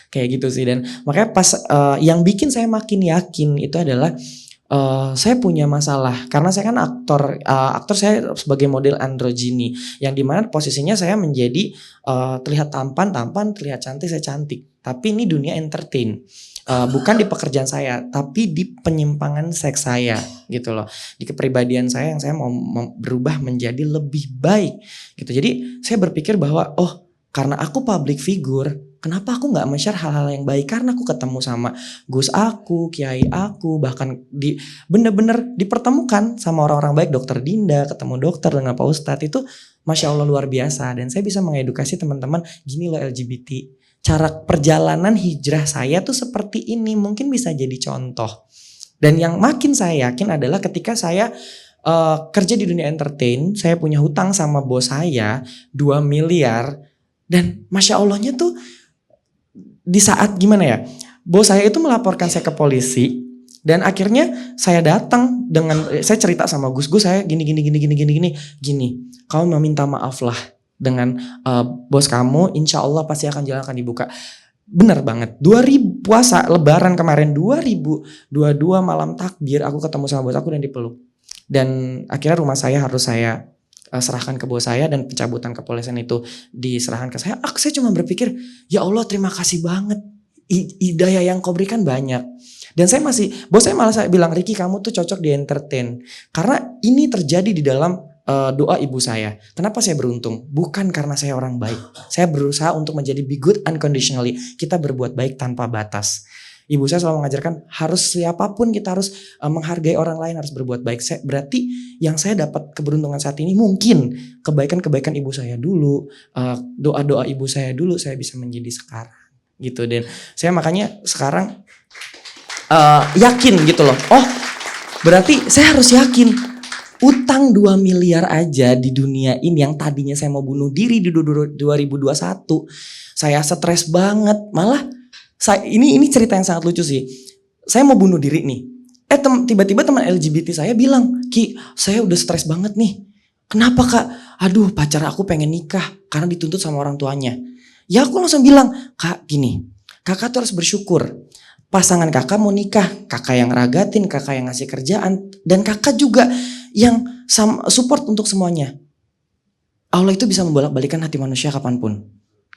Kayak gitu sih. Dan makanya pas yang bikin saya makin yakin itu adalah saya punya masalah. Karena saya kan aktor saya sebagai model androgini. Yang dimana posisinya saya menjadi terlihat tampan, terlihat cantik, saya cantik. Tapi ini dunia entertain. Bukan di pekerjaan saya, tapi di penyimpangan seks saya gitu loh. Di kepribadian saya yang saya mau berubah menjadi lebih baik gitu. Jadi saya berpikir bahwa karena aku public figure, kenapa aku nggak men-share hal-hal yang baik? Karena aku ketemu sama Gus aku, Kiai aku, bahkan bener-bener dipertemukan sama orang-orang baik, Dokter Dinda, ketemu dokter dengan Pak Ustadz itu, Masya Allah luar biasa. Dan saya bisa mengedukasi teman-teman, gini loh LGBT. Cara perjalanan hijrah saya tuh seperti ini, mungkin bisa jadi contoh. Dan yang makin saya yakin adalah ketika saya kerja di dunia entertain, saya punya hutang sama bos saya 2 miliar. Dan Masya Allahnya tuh di saat gimana ya, bos saya itu melaporkan saya ke polisi. Dan akhirnya saya datang saya cerita sama Gus, saya gini. Kamu meminta maaf lah dengan bos kamu, insya Allah pasti akan jalan akan dibuka. Bener banget. 2000 puasa lebaran kemarin 2022 malam takbir aku ketemu sama bos aku dan dipeluk. Dan akhirnya rumah saya harus saya serahkan ke bos saya dan pencabutan kepolisian itu diserahkan ke saya. Saya cuma berpikir, ya Allah terima kasih banget. Hidayah yang kau berikan banyak. Dan bos saya malah bilang, Ricky kamu tuh cocok di entertain. Karena ini terjadi di dalam doa ibu saya. Kenapa saya beruntung? Bukan karena saya orang baik. Saya berusaha untuk menjadi be good unconditionally. Kita berbuat baik tanpa batas. Ibu saya selalu mengajarkan harus siapapun kita harus menghargai orang lain, harus berbuat baik. Berarti yang saya dapat keberuntungan saat ini mungkin kebaikan-kebaikan ibu saya dulu, doa-doa ibu saya dulu saya bisa menjadi sekarang gitu. Dan saya makanya sekarang yakin gitu loh. Berarti saya harus yakin. Utang 2 miliar aja di dunia ini yang tadinya saya mau bunuh diri di 2021. Saya stres banget. Malah ini cerita yang sangat lucu sih. Saya mau bunuh diri nih. Tiba-tiba teman LGBT saya bilang, Ki, saya udah stres banget nih. Kenapa Kak? Aduh, pacar aku pengen nikah karena dituntut sama orang tuanya. Ya aku langsung bilang, Kak gini, kakak tuh harus bersyukur. Pasangan kakak mau nikah, kakak yang ragatin, kakak yang ngasih kerjaan, dan kakak juga yang support untuk semuanya. Allah itu bisa membolak-balikan hati manusia kapanpun.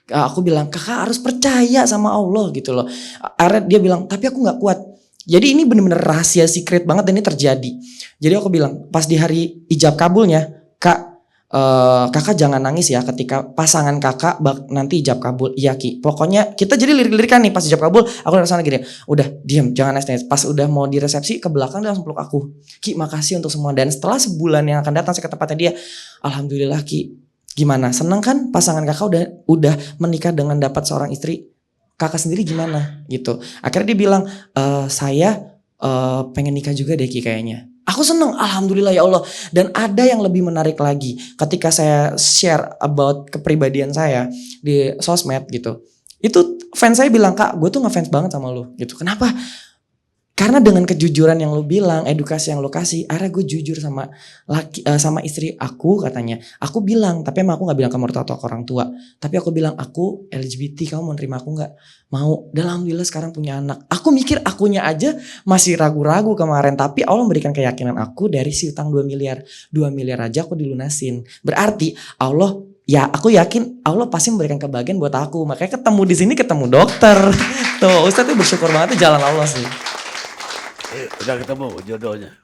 Aku bilang kakak harus percaya sama Allah gitu loh. Akhirnya dia bilang tapi aku gak kuat. Jadi ini bener-bener rahasia secret banget dan ini terjadi. Jadi aku bilang pas di hari ijab kabulnya, kakak jangan nangis ya ketika pasangan kakak nanti ijab kabul. Iya Ki, pokoknya kita jadi lirik-lirikan nih pas ijab kabul. Aku dari sana gini, udah diem jangan nangis. Pas udah mau di resepsi ke belakang dia langsung peluk aku. Ki makasih untuk semua. Dan setelah sebulan yang akan datang saya ke tempatnya dia, alhamdulillah Ki, gimana senang kan pasangan kakak udah menikah dengan dapat seorang istri. Kakak sendiri gimana gitu. Akhirnya dia bilang saya pengen nikah juga deh Ki kayaknya. Aku seneng, alhamdulillah ya Allah. Dan ada yang lebih menarik lagi, ketika saya share about kepribadian saya di sosmed gitu, itu fans saya bilang, Kak gue tuh ngefans banget sama lu gitu. Kenapa? Karena dengan kejujuran yang lu bilang, edukasi yang lu kasih, akhirnya gue jujur sama istri aku katanya. Aku bilang, tapi emang aku gak bilang ke mertua atau ke orang tua. Tapi aku bilang, aku LGBT, kamu mau nerima aku gak? Mau. Dan alhamdulillah sekarang punya anak. Aku mikir akunya aja masih ragu-ragu kemarin. Tapi Allah memberikan keyakinan aku dari si utang 2 miliar. 2 miliar aja aku dilunasin. Berarti Allah, ya aku yakin Allah pasti memberikan kebahagiaan buat aku. Makanya ketemu di sini ketemu dokter. Tuh Ustadz tuh bersyukur banget, itu jalan Allah sih. Udah ketemu jodohnya?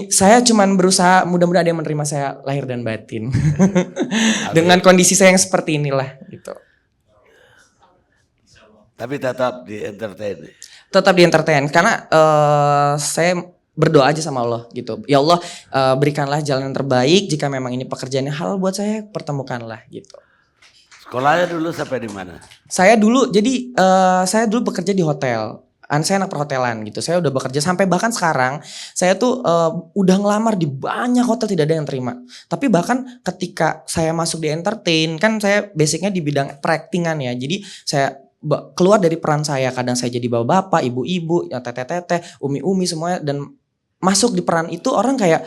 Saya cuman berusaha mudah-mudahan ada yang menerima saya lahir dan batin. Dengan kondisi saya yang seperti inilah gitu. Tapi tetap di entertain. Tetap di entertain karena saya berdoa aja sama Allah gitu. Ya Allah berikanlah jalan yang terbaik, jika memang ini pekerjaan yang halal buat saya, pertemukanlah gitu. Sekolahnya dulu sampai di mana? Saya dulu bekerja di hotel. Saya anak perhotelan gitu. Saya udah bekerja sampai bahkan sekarang saya tuh udah ngelamar di banyak hotel, tidak ada yang terima. Tapi bahkan ketika saya masuk di entertain, kan saya basicnya di bidang peraktingan ya. Jadi saya keluar dari peran saya, kadang saya jadi bapak-bapak, ibu-ibu, ya teteh-teteh, umi-umi semuanya, dan masuk di peran itu orang kayak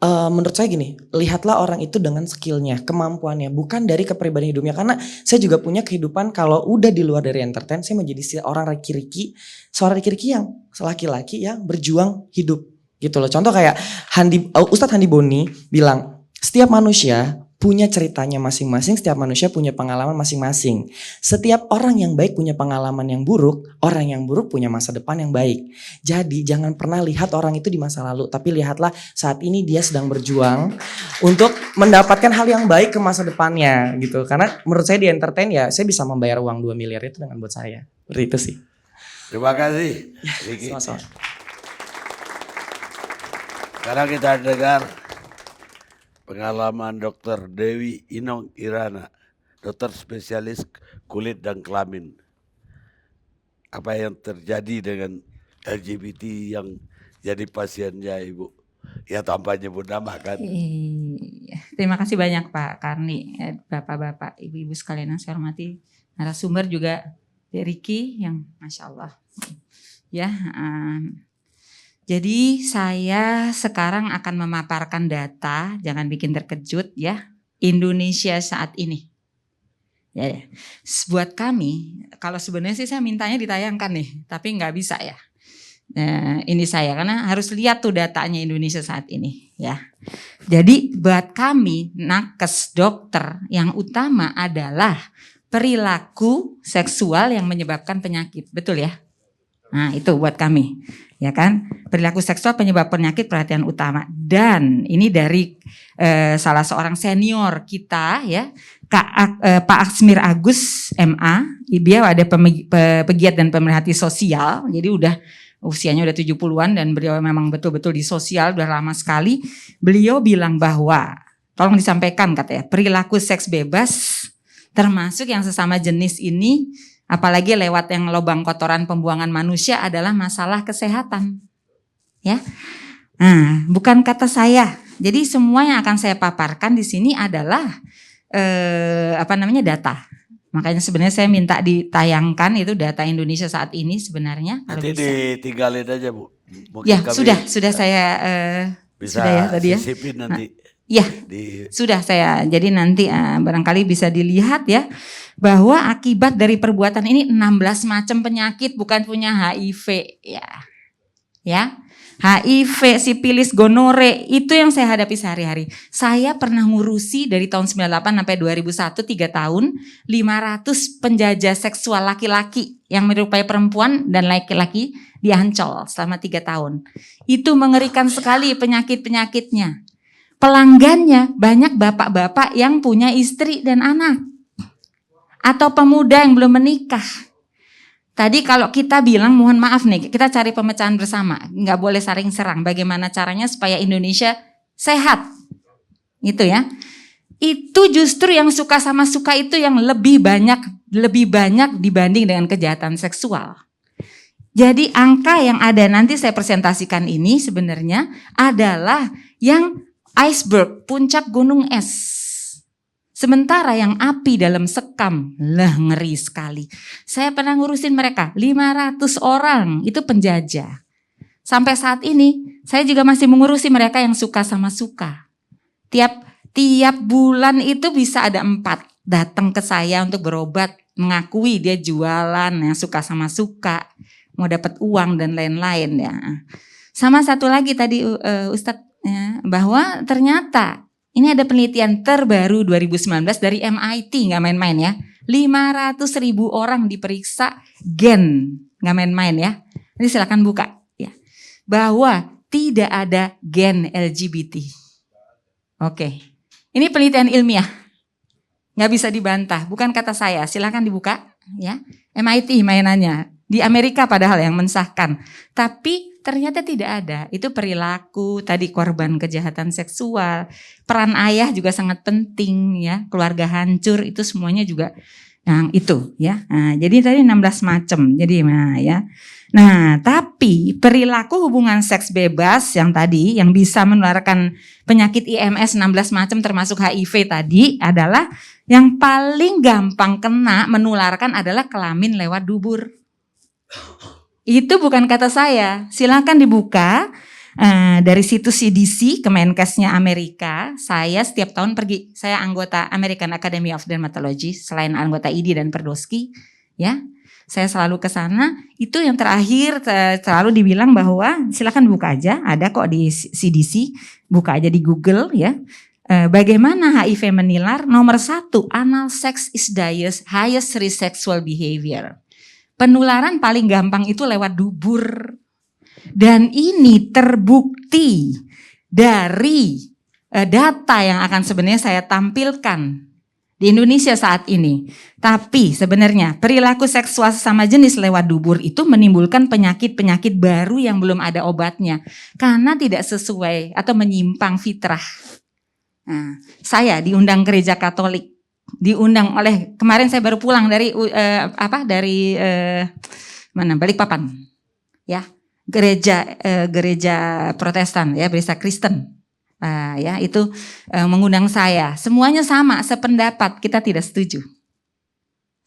menurut saya gini, lihatlah orang itu dengan skillnya, kemampuannya, bukan dari kepribadian hidupnya. Karena saya juga punya kehidupan kalau udah di luar dari entertain, saya menjadi seorang seorang riki-riki yang laki-laki yang berjuang hidup gitu loh. Contoh kayak Ustadz Handi Boni bilang, setiap manusia punya ceritanya masing-masing, setiap manusia punya pengalaman masing-masing. Setiap orang yang baik punya pengalaman yang buruk, orang yang buruk punya masa depan yang baik. Jadi jangan pernah lihat orang itu di masa lalu, tapi lihatlah saat ini dia sedang berjuang untuk mendapatkan hal yang baik ke masa depannya gitu. Karena menurut saya di entertain ya, saya bisa membayar uang 2 miliar itu dengan buat saya. Seperti itu sih. Terima kasih, Riki. Sama-sama. Sekarang kita dengar pengalaman Dr. Dewi Inong Irana, dokter spesialis kulit dan kelamin. Apa yang terjadi dengan LGBT yang jadi pasiennya Ibu? Ya tanpa nyebut nama kan. Terima kasih banyak Pak Karni, Bapak-bapak, Ibu-ibu sekalian yang saya hormati. Narasumber juga Riki yang Masya Allah. Ya, jadi saya sekarang akan memaparkan data, jangan bikin terkejut ya, Indonesia saat ini. Ya, buat kami, kalau sebenarnya sih saya mintanya ditayangkan nih, tapi nggak bisa ya. Nah, ini saya karena harus lihat tuh datanya Indonesia saat ini ya. Jadi buat kami nakes dokter yang utama adalah perilaku seksual yang menyebabkan penyakit, betul ya? Nah itu buat kami, ya kan? Perilaku seksual penyebab penyakit perhatian utama. Dan ini dari salah seorang senior kita ya, Pak Aksmir Agus MA. Dia ada pegiat dan pemerhati sosial, jadi udah usianya udah 70-an dan beliau memang betul-betul di sosial udah lama sekali. Beliau bilang bahwa, tolong disampaikan katanya, perilaku seks bebas termasuk yang sesama jenis ini, apalagi lewat yang lubang kotoran pembuangan manusia adalah masalah kesehatan. Ya. Nah, bukan kata saya. Jadi semua yang akan saya paparkan di sini adalah data. Makanya sebenarnya saya minta ditayangkan itu data Indonesia saat ini sebenarnya. Nanti ditinggalin aja Bu. Mungkin ya kami sudah saya bisa sudah ya tadi ya. sisipin nanti. Ya, sudah saya. Jadi nanti barangkali bisa dilihat ya bahwa akibat dari perbuatan ini 16 macam penyakit, bukan punya HIV ya. Ya. HIV, sipilis, gonore itu yang saya hadapi sehari-hari. Saya pernah ngurusi dari tahun 98 sampai 2001 3 tahun 500 penjajah seksual laki-laki yang menyerupai perempuan dan laki-laki di Ancol selama 3 tahun. Itu mengerikan sekali penyakit-penyakitnya. Pelanggannya banyak bapak-bapak yang punya istri dan anak. Atau pemuda yang belum menikah. Tadi kalau kita bilang mohon maaf nih, kita cari pemecahan bersama. Nggak boleh saling serang. Bagaimana caranya supaya Indonesia sehat. Gitu ya. Itu justru yang suka sama suka itu yang lebih banyak dibanding dengan kejahatan seksual. Jadi angka yang ada nanti saya presentasikan ini sebenarnya adalah yang iceberg, puncak gunung es. Sementara yang api dalam sekam, ngeri sekali. Saya pernah ngurusin mereka, 500 orang, itu penjajah. Sampai saat ini, saya juga masih mengurusi mereka yang suka sama suka. Tiap bulan itu bisa ada 4 datang ke saya untuk berobat, mengakui dia jualan, yang suka sama suka, mau dapat uang dan lain-lain ya. Sama satu lagi tadi Ustadz, ya, bahwa ternyata ini ada penelitian terbaru 2019 dari MIT, nggak main-main ya. 500.000 orang diperiksa gen, nggak main-main ya. Ini silakan buka ya. Bahwa tidak ada gen LGBT. Oke, ini penelitian ilmiah, nggak bisa dibantah. Bukan kata saya. Silakan dibuka ya. MIT mainannya Di Amerika padahal yang mensahkan. Tapi ternyata tidak ada. Itu perilaku, tadi korban kejahatan seksual, peran ayah juga sangat penting ya, keluarga hancur itu semuanya juga yang itu ya. Nah, jadi tadi 16 macam. Jadi ya. Nah, tapi perilaku hubungan seks bebas yang tadi yang bisa menularkan penyakit IMS 16 macam termasuk HIV tadi adalah yang paling gampang kena menularkan adalah kelamin lewat dubur. Itu bukan kata saya. Silakan dibuka dari situs CDC, Kemenkesnya Amerika. Saya setiap tahun pergi. Saya anggota American Academy of Dermatology selain anggota ID dan Perdoski, ya. Saya selalu ke sana. Itu yang terakhir selalu dibilang bahwa silakan buka aja, ada kok di CDC, buka aja di Google ya. Bagaimana HIV menular? Nomor 1, anal sex is the highest risk sexual behavior. Penularan paling gampang itu lewat dubur. Dan ini terbukti dari data yang akan sebenarnya saya tampilkan di Indonesia saat ini. Tapi sebenarnya perilaku seksual sesama jenis lewat dubur itu menimbulkan penyakit-penyakit baru yang belum ada obatnya. Karena tidak sesuai atau menyimpang fitrah. Nah, saya diundang gereja Katolik. Diundang oleh, kemarin saya baru pulang dari Balikpapan. Ya, gereja Protestan ya, gereja Kristen. Ya itu mengundang saya, semuanya sama, sependapat, kita tidak setuju,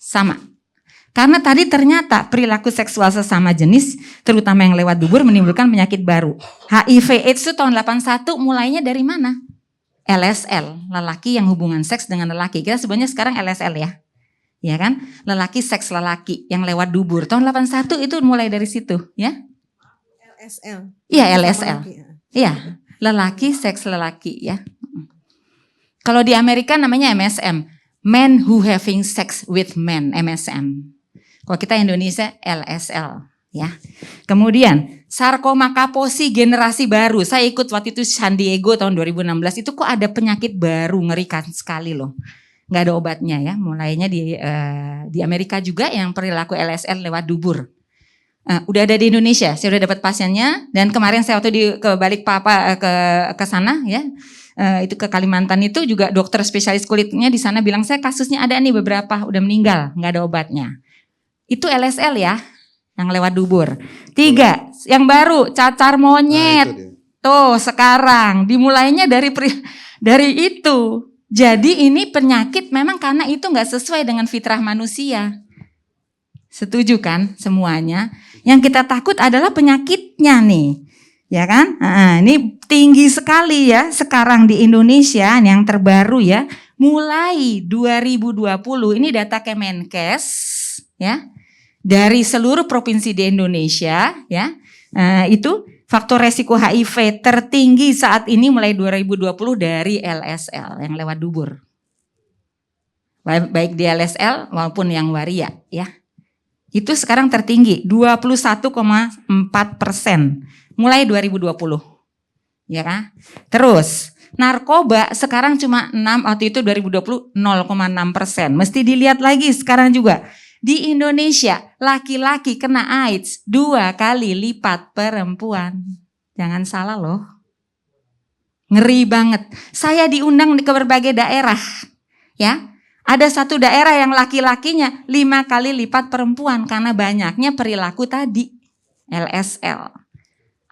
sama. Karena tadi ternyata perilaku seksual sesama jenis, terutama yang lewat dubur menimbulkan penyakit baru. HIV/AIDS itu tahun 81 mulainya dari mana? LSL, lelaki yang hubungan seks dengan lelaki. Kita sebenarnya sekarang LSL ya kan? Lelaki seks lelaki yang lewat dubur. Tahun 81 itu mulai dari situ, ya? LSL. Iya LSL, iya. Lelaki seks lelaki ya. Kalau di Amerika namanya MSM, men who having sex with men, MSM. Kalau kita Indonesia LSL ya. Kemudian sarkoma Kaposi generasi baru. Saya ikut waktu itu San Diego tahun 2016, itu kok ada penyakit baru ngerikan sekali loh. Nggak ada obatnya ya. Mulainya di Amerika juga yang perilaku LSL lewat dubur. Udah ada di Indonesia, saya udah dapat pasiennya, dan kemarin saya waktu ke Balikpapan ke sana ya, itu ke Kalimantan itu juga dokter spesialis kulitnya di sana bilang saya kasusnya ada nih beberapa udah meninggal, nggak ada obatnya. Itu LSL ya, yang lewat dubur. 3, yang baru cacar monyet, tuh sekarang dimulainya dari itu. Jadi ini penyakit memang karena itu nggak sesuai dengan fitrah manusia. Setuju kan semuanya? Yang kita takut adalah penyakitnya nih, ya kan? Nah, ini tinggi sekali ya sekarang di Indonesia yang terbaru ya. Mulai 2020 ini data Kemenkes ya, dari seluruh provinsi di Indonesia ya. Itu faktor resiko HIV tertinggi saat ini mulai 2020 dari LSL yang lewat dubur. Baik di LSL maupun yang waria ya. Itu sekarang tertinggi 21,4% mulai 2020. Ya kan? Terus narkoba sekarang cuma 6, waktu itu 2020 0,6%. Mesti dilihat lagi sekarang juga. Di Indonesia laki-laki kena AIDS 2 kali lipat perempuan. Jangan salah loh. Ngeri banget. Saya diundang ke berbagai daerah. Ya. Ada satu daerah yang laki-lakinya 5 kali lipat perempuan karena banyaknya perilaku tadi, LSL.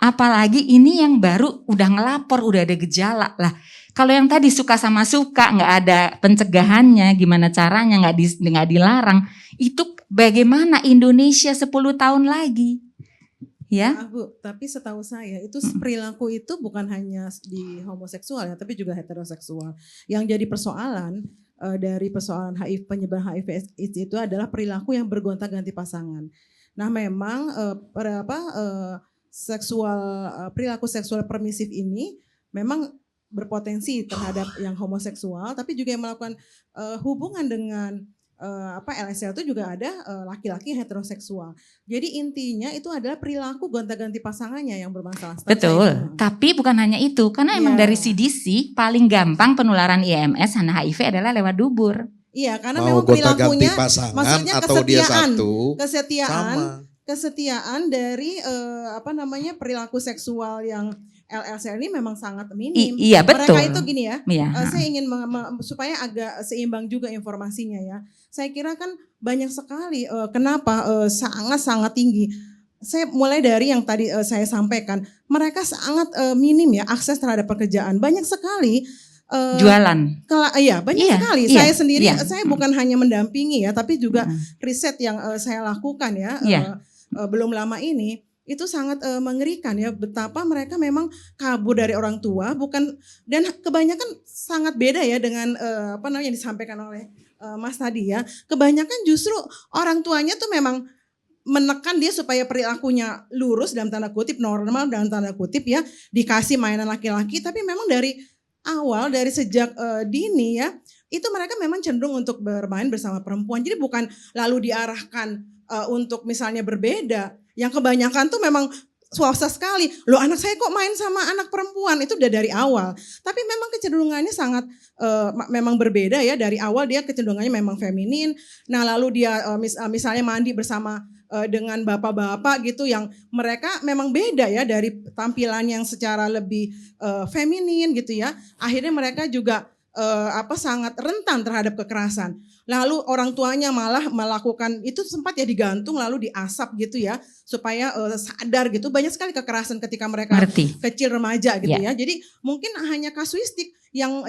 Apalagi ini yang baru udah ngelapor, udah ada gejala lah. Kalau yang tadi suka sama suka, nggak ada pencegahannya, gimana caranya, nggak dilarang. Itu bagaimana Indonesia 10 tahun lagi? Ya, Bu, tapi setahu saya itu perilaku itu bukan hanya di homoseksual ya, tapi juga heteroseksual. Yang jadi persoalan dari persoalan HIV, penyebaran HIV AIDS itu adalah perilaku yang bergonta-ganti pasangan. Nah, memang perilaku seksual permisif ini memang berpotensi terhadap yang homoseksual, tapi juga yang melakukan hubungan dengan LSL itu juga ada laki-laki heteroseksual. Jadi intinya itu adalah perilaku gonta-ganti pasangannya yang bermasalah. Betul, tapi bukan hanya itu. Karena emang dari CDC paling gampang penularan IMS dan HIV adalah lewat dubur. Iya, karena memang perilakunya maksudnya atau dia satu, kesetiaan kesetiaan dari perilaku seksual yang LLCR ini memang sangat minim. Iya betul. Mereka itu gini ya, Iya. saya ingin supaya agak seimbang juga informasinya ya. Saya kira kan banyak sekali kenapa sangat-sangat tinggi. Saya mulai dari yang tadi saya sampaikan, mereka sangat minim ya akses terhadap pekerjaan. Banyak sekali Jualan. Banyak Iya, sekali. iya, Saya sendiri, iya. saya bukan hanya mendampingi ya, tapi juga riset yang saya lakukan ya, Iya. belum lama ini. Itu sangat mengerikan ya, betapa mereka memang kabur dari orang tua, dan kebanyakan sangat beda ya dengan yang disampaikan oleh Mas tadi ya. Kebanyakan justru orang tuanya tuh memang menekan dia supaya perilakunya lurus dalam tanda kutip, normal dalam tanda kutip ya, dikasih mainan laki-laki, tapi memang dari awal, dari sejak dini ya, itu mereka memang cenderung untuk bermain bersama perempuan. Jadi bukan lalu diarahkan untuk misalnya berbeda. Yang kebanyakan tuh memang swasta sekali. Loh, anak saya kok main sama anak perempuan, itu udah dari awal. Tapi memang kecenderungannya sangat memang berbeda ya, dari awal dia kecenderungannya memang feminin. Nah lalu dia misalnya mandi bersama dengan bapak-bapak gitu, yang mereka memang beda ya dari tampilan yang secara lebih feminin gitu ya. Akhirnya mereka juga sangat rentan terhadap kekerasan. Lalu orang tuanya malah melakukan itu, sempat ya digantung lalu diasap gitu ya, supaya sadar gitu. Banyak sekali kekerasan ketika mereka kecil remaja gitu ya. Jadi mungkin hanya kasuistik yang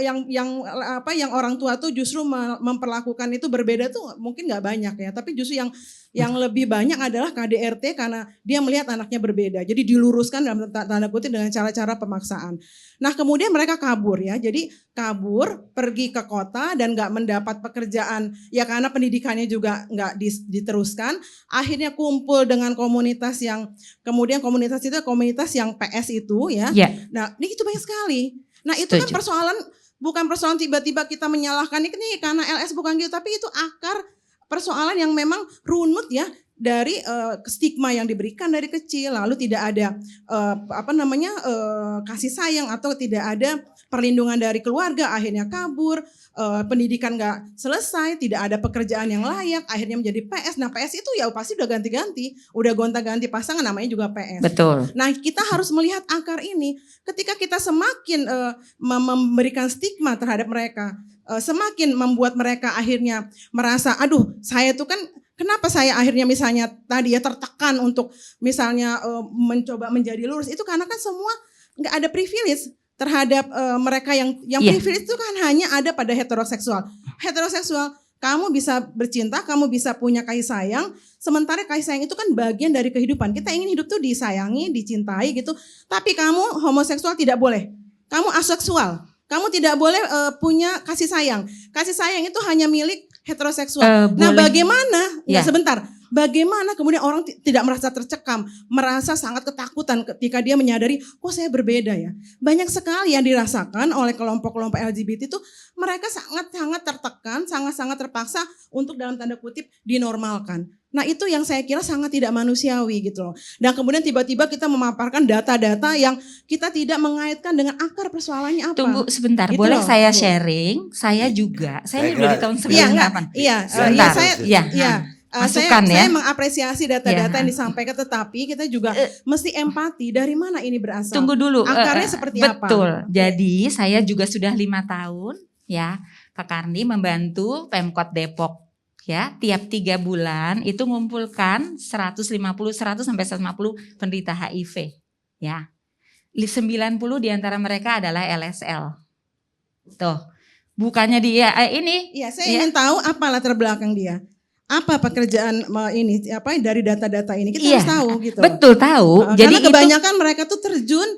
orang tua tuh justru memperlakukan itu berbeda tuh mungkin nggak banyak ya. Tapi justru yang lebih banyak adalah KDRT, karena dia melihat anaknya berbeda. Jadi diluruskan dalam tanda kutip dengan cara-cara pemaksaan. Nah kemudian mereka kabur ya. Jadi kabur, pergi ke kota dan nggak mendapat pekerjaan ya, karena pendidikannya juga nggak diteruskan. Akhirnya kumpul dengan komunitas yang, kemudian komunitas itu komunitas yang PS itu ya. Nah ini itu banyak sekali. Nah itu kan persoalan, bukan persoalan tiba-tiba kita menyalahkan ini karena LS, bukan gitu. Tapi itu akar persoalan yang memang runut ya, dari stigma yang diberikan dari kecil, lalu tidak ada kasih sayang atau tidak ada perlindungan dari keluarga, akhirnya kabur, pendidikan nggak selesai, tidak ada pekerjaan yang layak, akhirnya menjadi PS. Nah PS itu ya pasti udah ganti-ganti, udah gonta-ganti pasangan, namanya juga PS. Betul. Nah kita harus melihat akar ini. Ketika kita semakin memberikan stigma terhadap mereka, semakin membuat mereka akhirnya merasa, aduh saya tuh kan, kenapa saya akhirnya misalnya tadi ya tertekan untuk misalnya mencoba menjadi lurus, itu karena kan semua nggak ada privilege terhadap mereka yang privilege itu kan hanya ada pada heteroseksual. Heteroseksual, kamu bisa bercinta, kamu bisa punya kasih sayang, sementara kasih sayang itu kan bagian dari kehidupan. Kita ingin hidup tuh disayangi, dicintai gitu. Tapi kamu homoseksual tidak boleh. Kamu aseksual, kamu tidak boleh punya kasih sayang. Kasih sayang itu hanya milik heteroseksual. Nah bagaimana, sebentar, bagaimana kemudian orang tidak merasa tercekam, merasa sangat ketakutan ketika dia menyadari, kok saya berbeda ya. Banyak sekali yang dirasakan oleh kelompok-kelompok LGBT itu, mereka sangat-sangat tertekan, sangat-sangat terpaksa untuk dalam tanda kutip dinormalkan. Nah itu yang saya kira sangat tidak manusiawi gitu loh. Dan kemudian tiba-tiba kita memaparkan data-data yang kita tidak mengaitkan dengan akar persoalannya apa. Tunggu sebentar, gitu boleh loh, saya sharing? Saya juga, saya udah di tahun 98. Saya mengapresiasi data-data yang disampaikan, tetapi kita juga mesti empati dari mana ini berasal. Tunggu dulu, akarnya seperti apa? Betul. Jadi saya juga sudah 5 tahun ya, Kak Karni membantu Pemkot Depok. Ya, tiap 3 bulan itu ngumpulkan 100 sampai 150 penderita HIV. Ya. 90 diantara mereka adalah LSL. Tuh. Bukannya dia ini. Iya, saya ingin tahu apa latar belakang dia. Apa pekerjaan ini, apa dari data-data ini kita harus tahu gitu. Betul tahu. Jadi kebanyakan mereka tuh terjun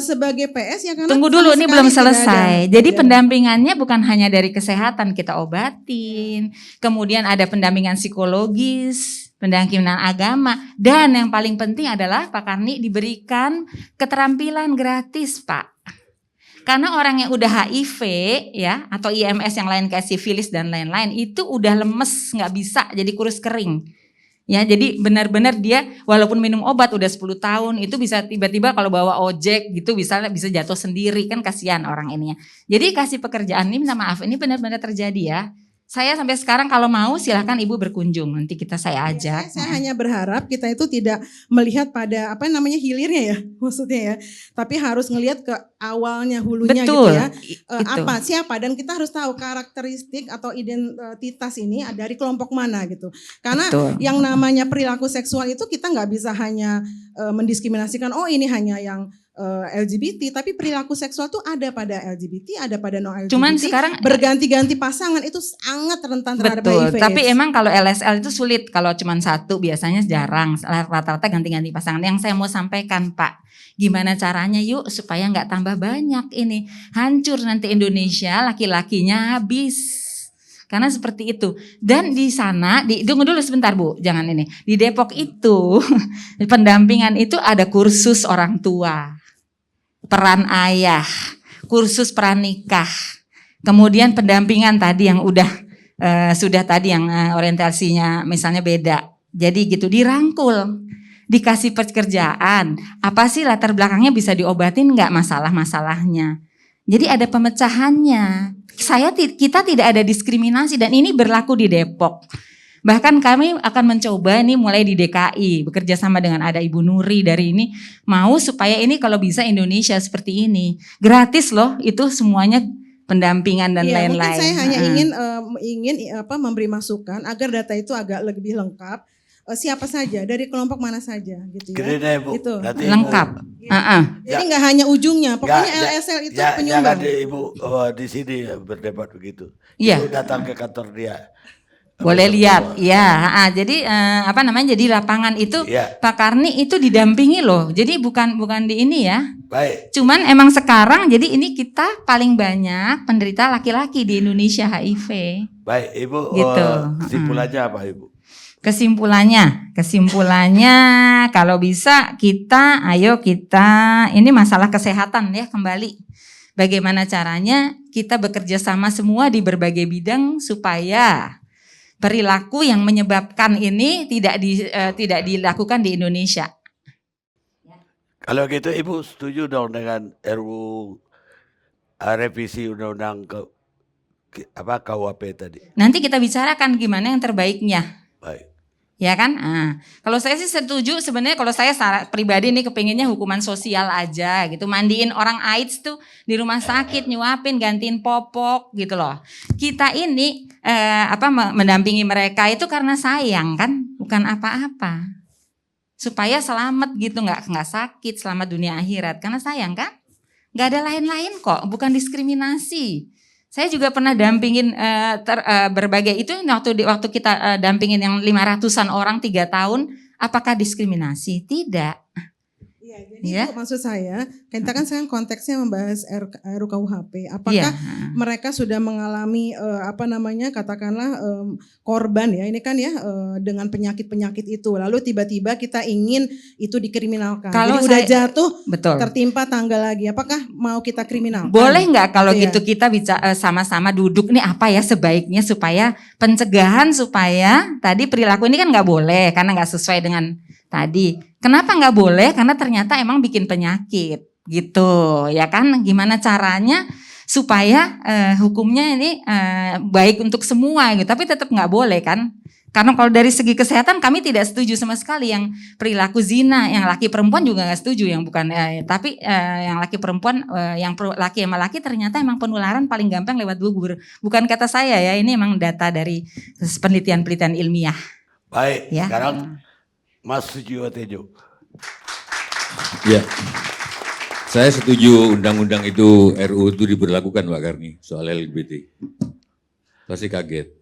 sebagai PS ya, karena tunggu dulu, ini belum selesai. Jadi pendampingannya bukan hanya dari kesehatan, kita obatin, kemudian ada pendampingan psikologis, pendampingan agama, dan yang paling penting adalah Pak Karni diberikan keterampilan gratis, Pak. Karena orang yang udah HIV ya, atau IMS yang lain kayak sifilis dan lain-lain, itu udah lemes, nggak bisa, jadi kurus kering. Ya, jadi benar-benar dia walaupun minum obat udah 10 tahun itu bisa tiba-tiba kalau bawa ojek gitu bisa jatuh sendiri, kan kasihan orang ini ya. Jadi kasih pekerjaan ini, minta maaf, ini benar-benar terjadi ya. Saya sampai sekarang kalau mau silahkan Ibu berkunjung, nanti saya ajak. Saya hanya berharap kita itu tidak melihat pada apa namanya hilirnya ya, maksudnya ya, tapi harus ngelihat ke awalnya, hulunya Betul, gitu ya. itu. Apa, siapa, dan kita harus tahu karakteristik atau identitas ini dari kelompok mana gitu. Karena Betul. yang namanya perilaku seksual itu kita nggak bisa hanya mendiskriminasikan, oh ini hanya yang LGBT, tapi perilaku seksual tuh ada pada LGBT, ada pada non LGBT. Cuman sekarang berganti-ganti pasangan itu sangat rentan terhadap betul, HIV. tapi emang kalau LSL itu sulit, kalau cuman satu biasanya jarang, rata-rata ganti-ganti pasangan. Yang saya mau sampaikan Pak, gimana caranya yuk supaya nggak tambah banyak ini, hancur nanti Indonesia, laki-lakinya habis. Karena seperti itu. Dan di sana, tunggu dulu sebentar Bu, jangan ini. Di Depok itu pendampingan itu ada kursus orang tua, peran ayah, kursus pranikah, kemudian pendampingan tadi yang sudah tadi yang orientasinya misalnya beda. Jadi gitu dirangkul, dikasih pekerjaan. Apa sih latar belakangnya bisa diobatin nggak masalah-masalahnya. Jadi ada pemecahannya. Kita tidak ada diskriminasi dan ini berlaku di Depok. Bahkan kami akan mencoba ini mulai di DKI bekerja sama dengan ada Ibu Nuri dari ini mau supaya ini kalau bisa Indonesia seperti ini gratis loh itu semuanya pendampingan dan lain-lain. Mungkin saya hanya ingin memberi masukan agar data itu agak lebih lengkap. Siapa saja dari kelompok mana saja gitu ya. Gini deh, Bu. Gitu. Nanti Lengkap. Jadi nggak hanya ujungnya, pokoknya LSL itu penyumbang. Jangan Ibu di sini berdebat begitu. Iya. Ibu datang ke kantor dia. Boleh lihat, ya. Jadi jadi lapangan itu Iya. Pak Karni itu didampingi loh. Jadi bukan di ini ya. Baik. Cuman emang sekarang jadi ini kita paling banyak penderita laki-laki di Indonesia HIV. Baik, Ibu. Gitu. Kesimpulannya apa, Ibu? Kesimpulannya kalau bisa ayo kita ini masalah kesehatan ya kembali. Bagaimana caranya kita bekerja sama semua di berbagai bidang supaya perilaku yang menyebabkan ini tidak dilakukan di Indonesia. Kalau gitu Ibu setuju dong dengan RUU revisi undang-undang KUHP tadi. Nanti kita bicarakan gimana yang terbaiknya. Baik. Ya kan? Kalau saya sih setuju sebenarnya kalau saya pribadi nih kepinginnya hukuman sosial aja gitu. Mandiin orang AIDS tuh di rumah sakit, nyuapin, gantiin popok gitu loh. Kita ini mendampingi mereka itu karena sayang kan, bukan apa-apa. Supaya selamat gitu, nggak sakit selamat dunia akhirat karena sayang kan? Nggak ada lain-lain kok, bukan diskriminasi. Saya juga pernah dampingin berbagai itu waktu kita dampingin yang 500-an orang 3 tahun, apakah diskriminasi? Tidak. Iya, jadi Bu, maksud saya, kita kan sekarang konteksnya membahas RUKUHP. Apakah mereka sudah mengalami katakanlah korban ya, ini kan ya dengan penyakit-penyakit itu. Lalu tiba-tiba kita ingin itu dikriminalkan. Kalau jadi udah jatuh, betul. tertimpa tangga lagi. Apakah mau kita kriminalkan? Boleh nggak kalau gitu gitu kita sama-sama duduk nih apa ya sebaiknya supaya pencegahan supaya tadi perilaku ini kan nggak boleh karena nggak sesuai dengan tadi. Kenapa nggak boleh? Karena ternyata emang bikin penyakit gitu ya kan. Gimana caranya supaya hukumnya ini baik untuk semua gitu. Tapi tetap nggak boleh kan. Karena kalau dari segi kesehatan kami tidak setuju sama sekali yang perilaku zina, yang laki perempuan juga nggak setuju, yang bukan tapi yang laki perempuan, yang laki sama laki ternyata emang penularan paling gampang lewat bubur. Bukan kata saya ya, ini emang data dari penelitian-penelitian ilmiah. Baik, Ya. sekarang Mas Sujiwo Tejo. Ya, saya setuju undang-undang itu RUU itu diberlakukan Pak Karni soal LGBT. Pasti kaget.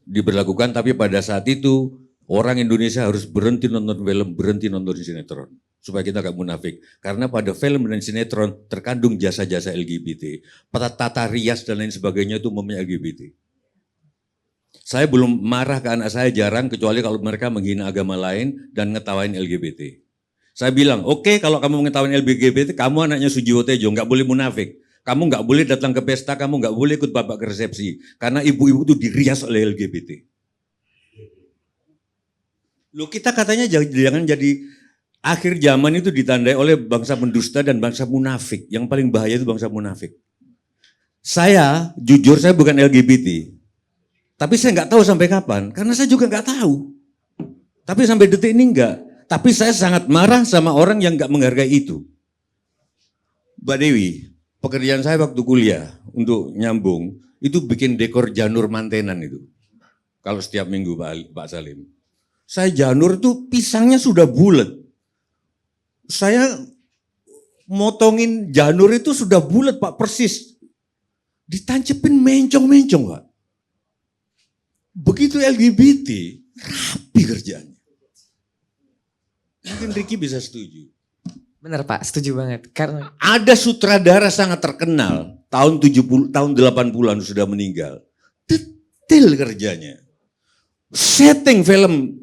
Diberlakukan tapi pada saat itu orang Indonesia harus berhenti nonton film, berhenti nonton sinetron. Supaya kita gak munafik. Karena pada film dan sinetron terkandung jasa-jasa LGBT. Tata rias dan lain sebagainya itu mempunyai LGBT. Saya belum marah ke anak saya jarang kecuali kalau mereka menghina agama lain dan ngetawain LGBT. Saya bilang, oke, kalau kamu ngetawain LGBT, kamu anaknya Sujiwo Tejo, nggak boleh munafik. Kamu nggak boleh datang ke pesta, kamu nggak boleh ikut babak ke resepsi. Karena ibu-ibu itu dirias oleh LGBT. Loh kita katanya jangan jadi akhir zaman itu ditandai oleh bangsa pendusta dan bangsa munafik. Yang paling bahaya itu bangsa munafik. Saya, jujur saya bukan LGBT. Tapi saya nggak tahu sampai kapan, karena saya juga nggak tahu. Tapi sampai detik ini enggak. Tapi saya sangat marah sama orang yang nggak menghargai itu. Mbak Dewi, pekerjaan saya waktu kuliah untuk nyambung, itu bikin dekor janur mantenan itu. Kalau setiap minggu Pak Salim. Saya janur tuh pisangnya sudah bulat. Saya motongin janur itu sudah bulat Pak, persis. Ditancepin mencong-mencong Pak. Begitu LGBT, rapi kerjaannya. Mungkin Ricky bisa setuju. Bener Pak, setuju banget. Karena Ada sutradara sangat terkenal, tahun 80-an sudah meninggal. Detail kerjanya. Setting film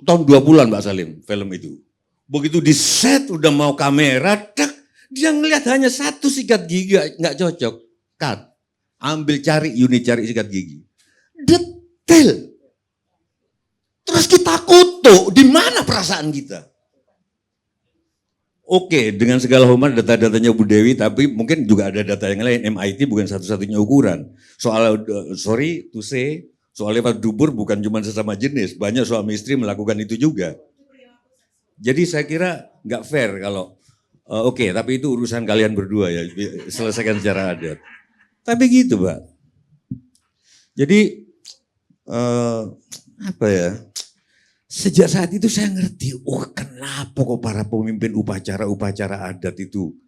tahun 20-an Mbak Salim, film itu. Begitu di set udah mau kamera, dia ngelihat hanya satu sikat gigi nggak cocok. Cut. Ambil cari unit cari sikat gigi. Detail. Terus kita kutuk, di mana perasaan kita? Oke, dengan segala hormat data-datanya Bu Dewi, tapi mungkin juga ada data yang lain. MIT bukan satu-satunya ukuran. Soal, sorry to say, soal lewat dubur bukan cuma sesama jenis. Banyak suami istri melakukan itu juga. Jadi saya kira nggak fair kalau, oke, tapi itu urusan kalian berdua ya, selesaikan secara adat. Tapi gitu Pak. Jadi, apa ya, sejak saat itu saya ngerti, kenapa kok para pemimpin upacara adat itu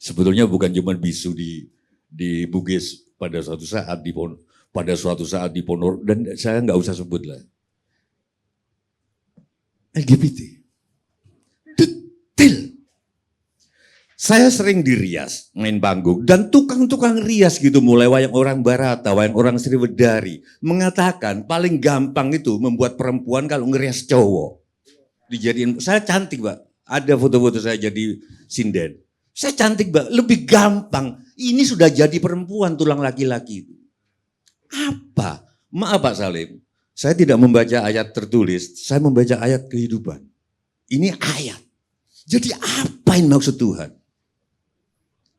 sebetulnya bukan cuma bisu di Bugis pada suatu saat di Ponorogo, dan saya nggak usah sebut lah. LGBT. Detail. Saya sering dirias, main panggung, dan tukang-tukang rias gitu, mulai wayang orang Barata, wayang orang Sriwedari, mengatakan paling gampang itu membuat perempuan kalau ngerias cowok. Dijadiin, saya cantik Pak, ada foto-foto saya jadi sinden. Saya cantik Pak, lebih gampang, ini sudah jadi perempuan tulang laki-laki itu. Apa? Maaf Pak Salim, saya tidak membaca ayat tertulis, saya membaca ayat kehidupan. Ini ayat. Jadi apa yang maksud Tuhan?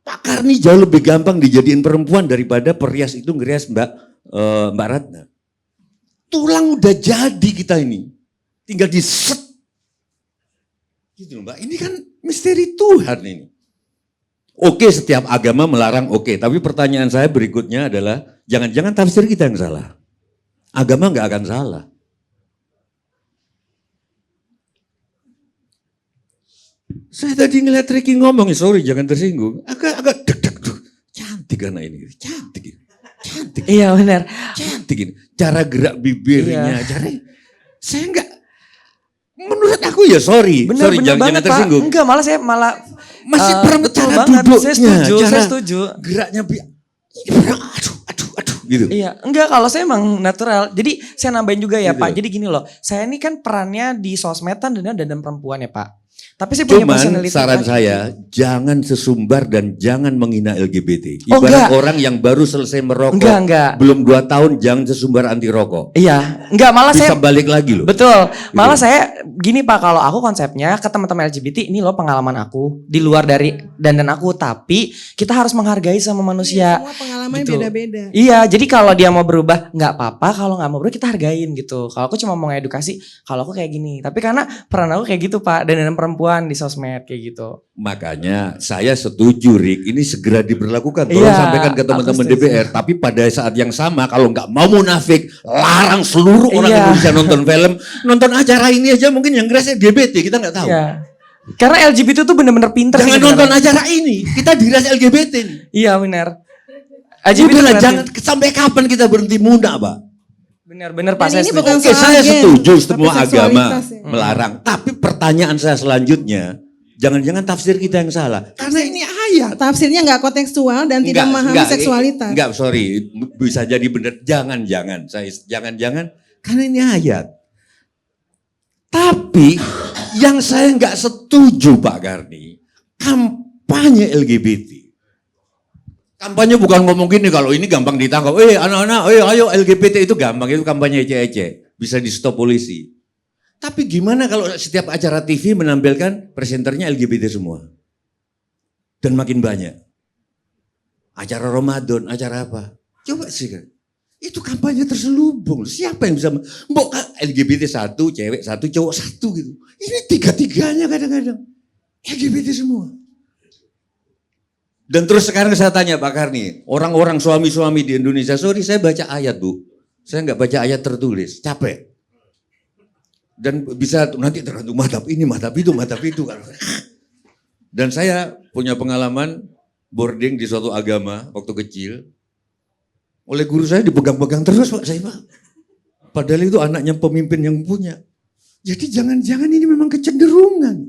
Pak Karni jauh lebih gampang dijadiin perempuan daripada perias itu ngerias Mbak Ratna. Tulang udah jadi kita ini. Tinggal diset. Gitu Mbak, ini kan misteri Tuhan ini. Oke, setiap agama melarang, oke. Tapi pertanyaan saya berikutnya adalah, jangan-jangan tafsir kita yang salah. Agama nggak akan salah. Saya tadi ngeliat Ricky ngomong, sorry jangan tersinggung. Agak deg-deg tuh. Cantik anak ini, cantik. Cantik. iya benar. Cantik ini. Cara gerak bibirnya, cara saya enggak, menurut aku ya sorry. Bener, sorry bener jangan banget, tersinggung. Pak. Enggak, malah saya Masih betul cara banget. duduknya, Saya setuju. geraknya aduh gitu. Iya, enggak, kalau saya emang natural. Jadi saya nambahin juga ya Gitu. Pak. Jadi gini loh, saya ini kan perannya di sosmedan dan perempuan ya Pak. Tapi saya punya Cuman personality saran laki. saya, jangan sesumbar dan jangan menghina LGBT. Oh, Ibarat enggak. orang yang baru selesai merokok, Enggak. belum 2 tahun, jangan sesumbar anti rokok. Iya, enggak, malah Bisa saya balik lagi loh. betul. Malah saya gini Pak, kalau aku konsepnya ke teman-teman LGBT, ini loh pengalaman aku di luar dari dan aku, tapi kita harus menghargai sama manusia. Semua pengalamannya gitu. beda-beda. Iya, jadi kalau dia mau berubah nggak apa-apa, kalau nggak mau berubah kita hargain gitu. Kalau aku cuma mau ngedukasi, kalau aku kayak gini. Tapi karena peran aku kayak gitu Pak, dan perempuan di sosmed kayak gitu. Makanya saya setuju Rick, ini segera diberlakukan. Tolong Iya, sampaikan ke aku teman-teman setuju. DPR. Tapi pada saat yang sama, kalau nggak mau munafik, larang seluruh orang Iya. Indonesia nonton film, nonton acara ini aja mungkin yang ngerasa LGBT, kita nggak tahu. Iya. Karena LGBT tuh bener-bener pinter sih Jangan sebenarnya. nonton acara ini, kita dirasa LGBT nih. Iya benar. Udahlah, jangan sampai kapan kita berhenti muda, Pak? Benar-benar Pak, Dan saya ini setuju. bukan Oke, soal saya gen, setuju tapi semua agama seksualitas ya. melarang. Tapi pertanyaan saya selanjutnya, jangan-jangan tafsir kita yang salah. Karena ini ayat. Tafsirnya nggak kontekstual dan tidak memahami seksualitas. Enggak, sorry. Bisa jadi benar. Jangan-jangan. Jangan-jangan. Karena ini ayat. Tapi yang saya nggak setuju Pak Karni, kampanye LGBT. Kampanye bukan ngomong gini, kalau ini gampang ditangkap. Anak-anak, ayo LGBT itu gampang, itu kampanye ece-ece. Bisa di stop polisi. Tapi gimana kalau setiap acara TV menampilkan presenternya LGBT semua? Dan makin banyak. acara Ramadan, acara apa. Coba sih kan. Itu kampanye terselubung. Siapa yang bisa, mbok LGBT 1, cewek 1, cowok 1 gitu. Ini 3-3-nya kadang-kadang. LGBT semua. Dan terus sekarang saya tanya Pak Karni, orang-orang suami-suami di Indonesia, sorry saya baca ayat Bu. Saya nggak baca ayat tertulis, capek. Dan bisa nanti tergantung madhab ini, madhab itu. Dan saya punya pengalaman boarding di suatu agama waktu kecil. Oleh guru saya dipegang-pegang terus Pak, saya Pak. Padahal itu anaknya pemimpin yang punya. Jadi jangan-jangan ini memang kecenderungan.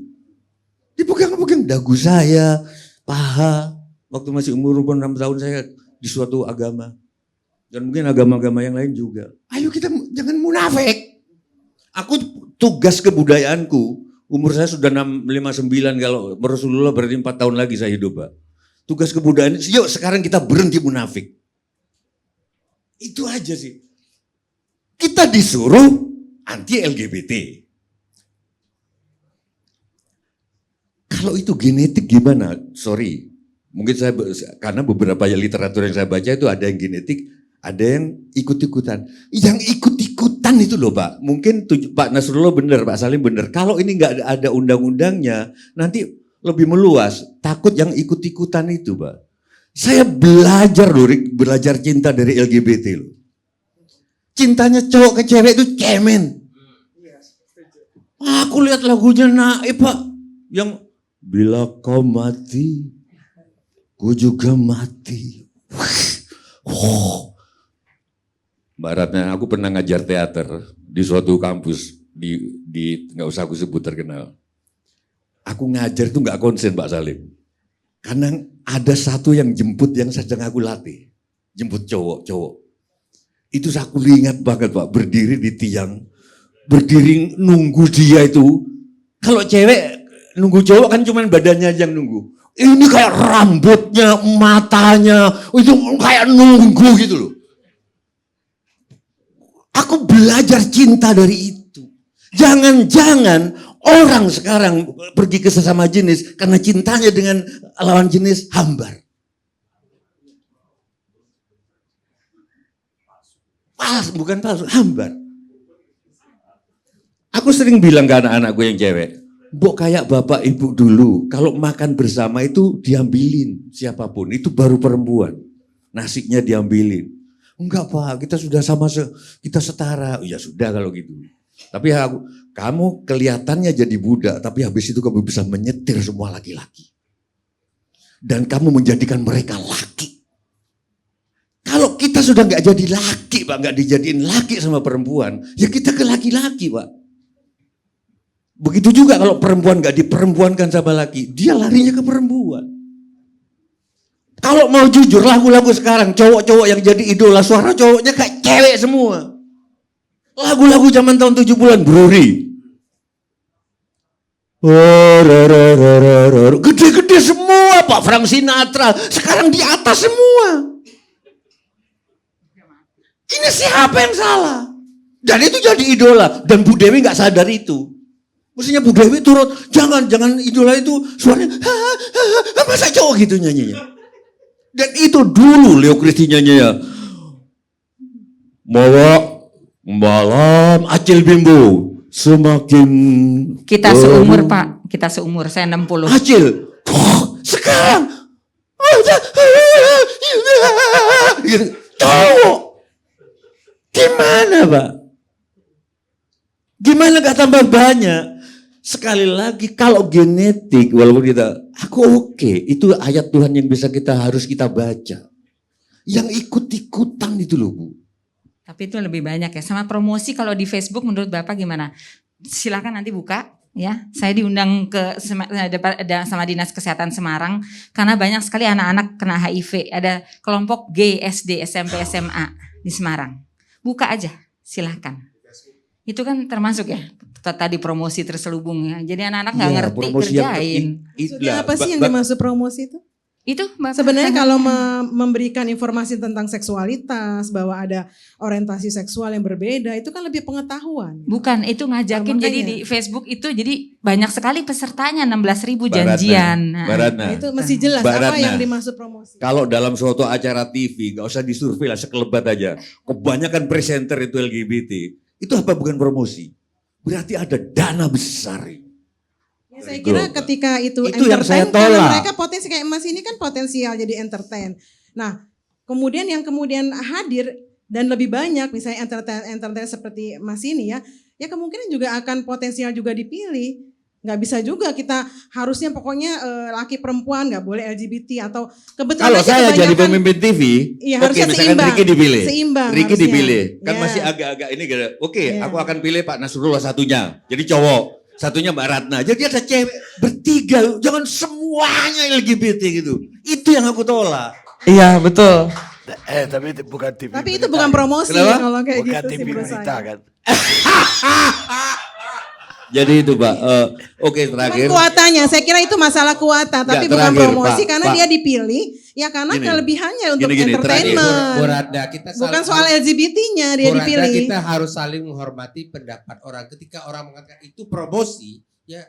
Dipegang-pegang dagu saya, paha. Waktu masih umur 6 tahun saya di suatu agama. Dan mungkin agama-agama yang lain juga. Ayo kita jangan munafik. Aku tugas kebudayaanku, umur saya sudah 59, kalau Rasulullah berarti 4 tahun lagi saya hidup Pak. Tugas kebudayaan, yuk sekarang kita berhenti munafik. Itu aja sih. Kita disuruh anti LGBT. Kalau itu genetik gimana? Sorry, mungkin saya karena beberapa literatur yang saya baca itu ada yang genetik, ada yang ikut-ikutan. Yang ikut-ikutan itu loh Pak. Mungkin Pak Nasrullah benar, Pak Salim benar. Kalau ini nggak ada undang-undangnya, nanti lebih meluas. Takut yang ikut-ikutan itu Pak. Saya belajar loh, belajar cinta dari LGBT loh. Cintanya cowok ke cewek itu cemen. Aku lihat lagunya Naib Pak, yang bila kau mati, ku juga mati. Mbak Ratna, aku pernah ngajar teater di suatu kampus di nggak usah aku sebut terkenal. Aku ngajar itu nggak konsen Pak Salim, karena ada satu yang jemput yang sedang aku latih, jemput cowok. Itu aku ingat banget Pak, berdiri di tiang, berdiri nunggu dia itu. Kalau cewek nunggu cowok kan cuman badannya aja yang nunggu. Ini kayak rambutnya, matanya, itu kayak nunggu gitu loh. Aku belajar cinta dari itu. Jangan-jangan orang sekarang pergi ke sesama jenis karena cintanya dengan lawan jenis hambar. Bukan palsu, hambar. Aku sering bilang ke anak-anakku yang cewek, Mbok kayak bapak ibu dulu, kalau makan bersama itu diambilin siapapun, itu baru perempuan. Nasinya diambilin. Enggak Pak, kita sudah sama, kita setara. Ya sudah kalau gitu. Tapi kamu kelihatannya jadi budak, tapi habis itu kamu bisa menyetir semua laki-laki. Dan kamu menjadikan mereka laki. Kalau kita sudah nggak jadi laki Pak, nggak dijadiin laki sama perempuan, ya kita ke laki-laki Pak. Begitu juga kalau perempuan nggak diperempuankan sama laki, dia larinya ke perempuan. Kalau mau jujur, lagu-lagu sekarang cowok-cowok yang jadi idola, suara cowoknya kayak cewek semua. Lagu-lagu zaman tahun 70-an, Bruri. Gede-gede semua Pak, Frank Sinatra. Sekarang di atas semua. Ini siapa yang salah? Dan itu jadi idola. Dan Bu Dewi gak sadar itu. Mestinya Bu Dewi turut, jangan idola itu suaranya, masa cowok gitu nyanyinya. Dan itu dulu Leo Kristi nyanyinya. Bawa malam Acil Bimbo semakin. Kita seumur Pak, kita seumur, saya 60. Acil, sekarang. Gitu. Cowok. Gimana Pak? Gimana gak tambah banyak? Sekali lagi kalau genetik, walaupun aku oke, itu ayat Tuhan yang harus kita baca. Yang ikut-ikutan itu loh Bu. Tapi itu lebih banyak ya. Sama promosi kalau di Facebook menurut Bapak gimana? Silakan nanti buka ya. Saya diundang sama Dinas Kesehatan Semarang karena banyak sekali anak-anak kena HIV. Ada kelompok G, SD, SMP, SMA di Semarang. Buka aja, silahkan. Itu kan termasuk ya, tadi promosi terselubung ya. Jadi anak-anak nggak ngerti, kerjain. Maksudnya apa sih yang dimaksud promosi itu? Itu Mbak. Sebenarnya kalau memberikan informasi tentang seksualitas, bahwa ada orientasi seksual yang berbeda, itu kan lebih pengetahuan. Bukan, itu ngajakin Makanya. jadi di Facebook itu jadi banyak sekali pesertanya 16.000 Mbak janjian. Mbak Ratna, Nah, itu mesti jelas Mbak apa Ratna. yang dimaksud promosi. kalau dalam suatu acara TV, nggak usah disurvei lah, sekelebat aja. Kebanyakan presenter itu LGBT. Itu apa bukan promosi? Berarti ada dana besar. Ya, saya kira ketika itu yang saya entertain, karena tolak. mereka potensi kayak Mas ini kan potensial jadi entertain. Nah, kemudian yang kemudian hadir dan lebih banyak misalnya entertain seperti Mas ini ya kemungkinan juga akan potensial juga dipilih. Nggak bisa juga kita harusnya pokoknya laki perempuan, nggak boleh LGBT atau kebetulan Kalau aja saya jadi kebanyakan- pemimpin TV, Iya, oke harusnya misalkan seimbang. Ricky dipilih. Seimbang Ricky harusnya. dipilih. Kan Ya. masih agak-agak ini gitu. Oke, Ya. aku akan pilih Pak Nasrullah satunya. Jadi cowok. Satunya Mbak Ratna. Jadi ada cewek bertiga. Jangan semuanya LGBT gitu. Itu yang aku tolak. Iya, betul. Tapi itu bukan TV. Tapi itu berita. bukan promosi Kenapa? kalau kayak Bukan gitu sih TV menurut berita saya. kan. Jadi itu Pak. Oke Bukan terakhir. kuotanya, saya kira itu masalah kuota, tapi Enggak, bukan terakhir, promosi Pak, karena Pak. dia dipilih ya karena Gini. kelebihannya untuk Gini, entertainment. Bu Ratna, kita Bukan soal LGBT-nya dia Bu Ratna, dipilih. kita harus saling menghormati pendapat orang. Ketika orang mengatakan itu promosi, ya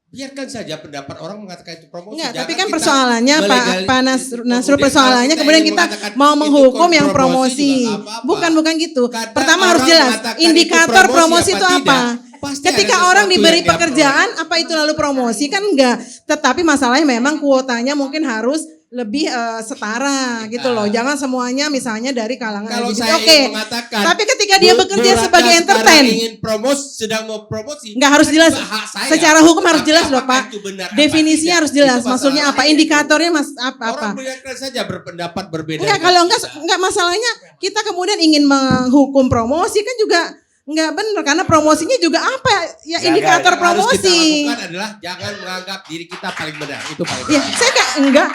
biarkan saja pendapat orang mengatakan itu promosi. Enggak, tapi Jangan kan kita persoalannya melegali- Pak Nasrul Kemudian persoalannya kalau kemudian ingin kita mengatakan mau itu menghukum yang promosi promosi. juga nggak apa-apa. Bukan gitu. Kadang Pertama harus orang jelas mengatakan indikator itu promosi itu tidak, apa. pasti Ketika ada orang sesuatu diberi yang dia pekerjaan apa itu lalu promosi kan enggak. Tetapi masalahnya memang kuotanya mungkin harus lebih setara gitu loh. Jangan semuanya misalnya dari kalangan Kalau LGBT. saya Oke. ingin mengatakan, Tapi ketika dia Bu bekerja Ratna sebagai sekarang entertain, ingin sedang mau promosi, nggak harus jelas. juga hak saya. Secara hukum harus Tapi jelas loh apakah Pak. itu benar, apa Definisinya tidak? harus jelas. Itu masalah Maksudnya apa? lain. Indikatornya apa? Orang biarkan saja berpendapat berbeda. Enggak, dengan kalau kita. enggak masalahnya kita kemudian ingin menghukum promosi kan juga enggak benar karena promosinya juga apa ya indikator Yang harus kita promosi. lakukan adalah jangan menganggap diri kita paling benar. Itu paling Ya, penting. saya enggak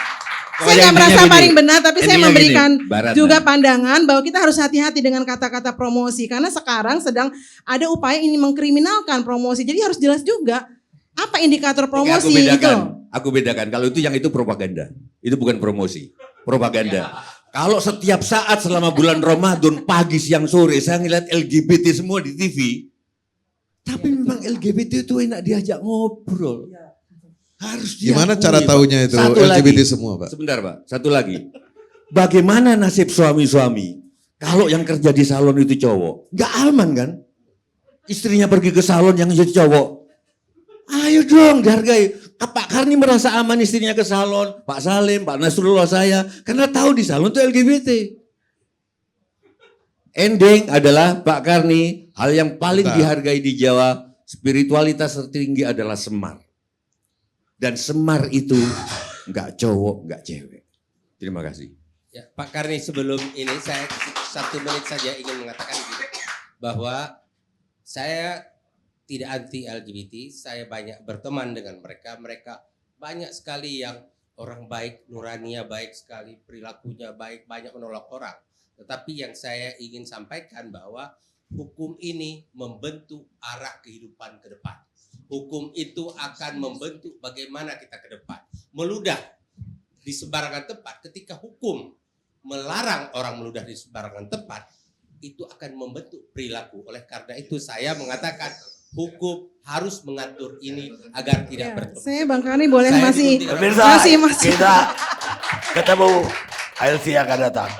saya Pokoknya nggak merasa intinya gini, paling benar, tapi saya intinya memberikan gini, Mbak Ratna. juga pandangan bahwa kita harus hati-hati dengan kata-kata promosi karena sekarang sedang ada upaya ini mengkriminalkan promosi. Jadi harus jelas juga apa indikator Oke, promosi itu loh. Aku bedakan. Kalau itu yang itu propaganda. Itu bukan promosi. Propaganda. Kalau setiap saat selama bulan Ramadan pagi siang sore saya ngeliat LGBT semua di TV. Tapi memang LGBT itu enak diajak ngobrol. Harus Gimana diakui, cara Pak. taunya itu Satu LGBT lagi. semua, Pak? Sebentar Pak, satu lagi. Bagaimana nasib suami-suami kalau yang kerja di salon itu cowok? Nggak aman kan? Istrinya pergi ke salon yang jadi cowok. Ayo dong dihargai. Pak Karni merasa aman istrinya ke salon. Pak Salim, Pak Nasrullah saya. Karena tahu di salon itu LGBT. Ending adalah Pak Karni, hal yang paling Bentar. dihargai di Jawa, spiritualitas tertinggi adalah Semar. Dan Semar itu nggak cowok, nggak cewek. Terima kasih. Ya, Pak Karni, sebelum ini saya 1 menit saja ingin mengatakan gitu, bahwa saya tidak anti LGBT, saya banyak berteman dengan mereka. Mereka banyak sekali yang orang baik, nuraninya baik sekali, perilakunya baik, banyak menolong orang. Tetapi yang saya ingin sampaikan bahwa hukum ini membentuk arah kehidupan ke depan. Hukum itu akan membentuk bagaimana kita ke depan. Meludah di sembarangan tempat, ketika hukum melarang orang meludah di sembarangan tempat, itu akan membentuk perilaku. Oleh karena itu saya mengatakan hukum harus mengatur ini agar tidak Ya, berkembang. saya Bang Karni boleh Saya masih dikunci- Pemirsa, masih. kita ketemu ILC akan datang.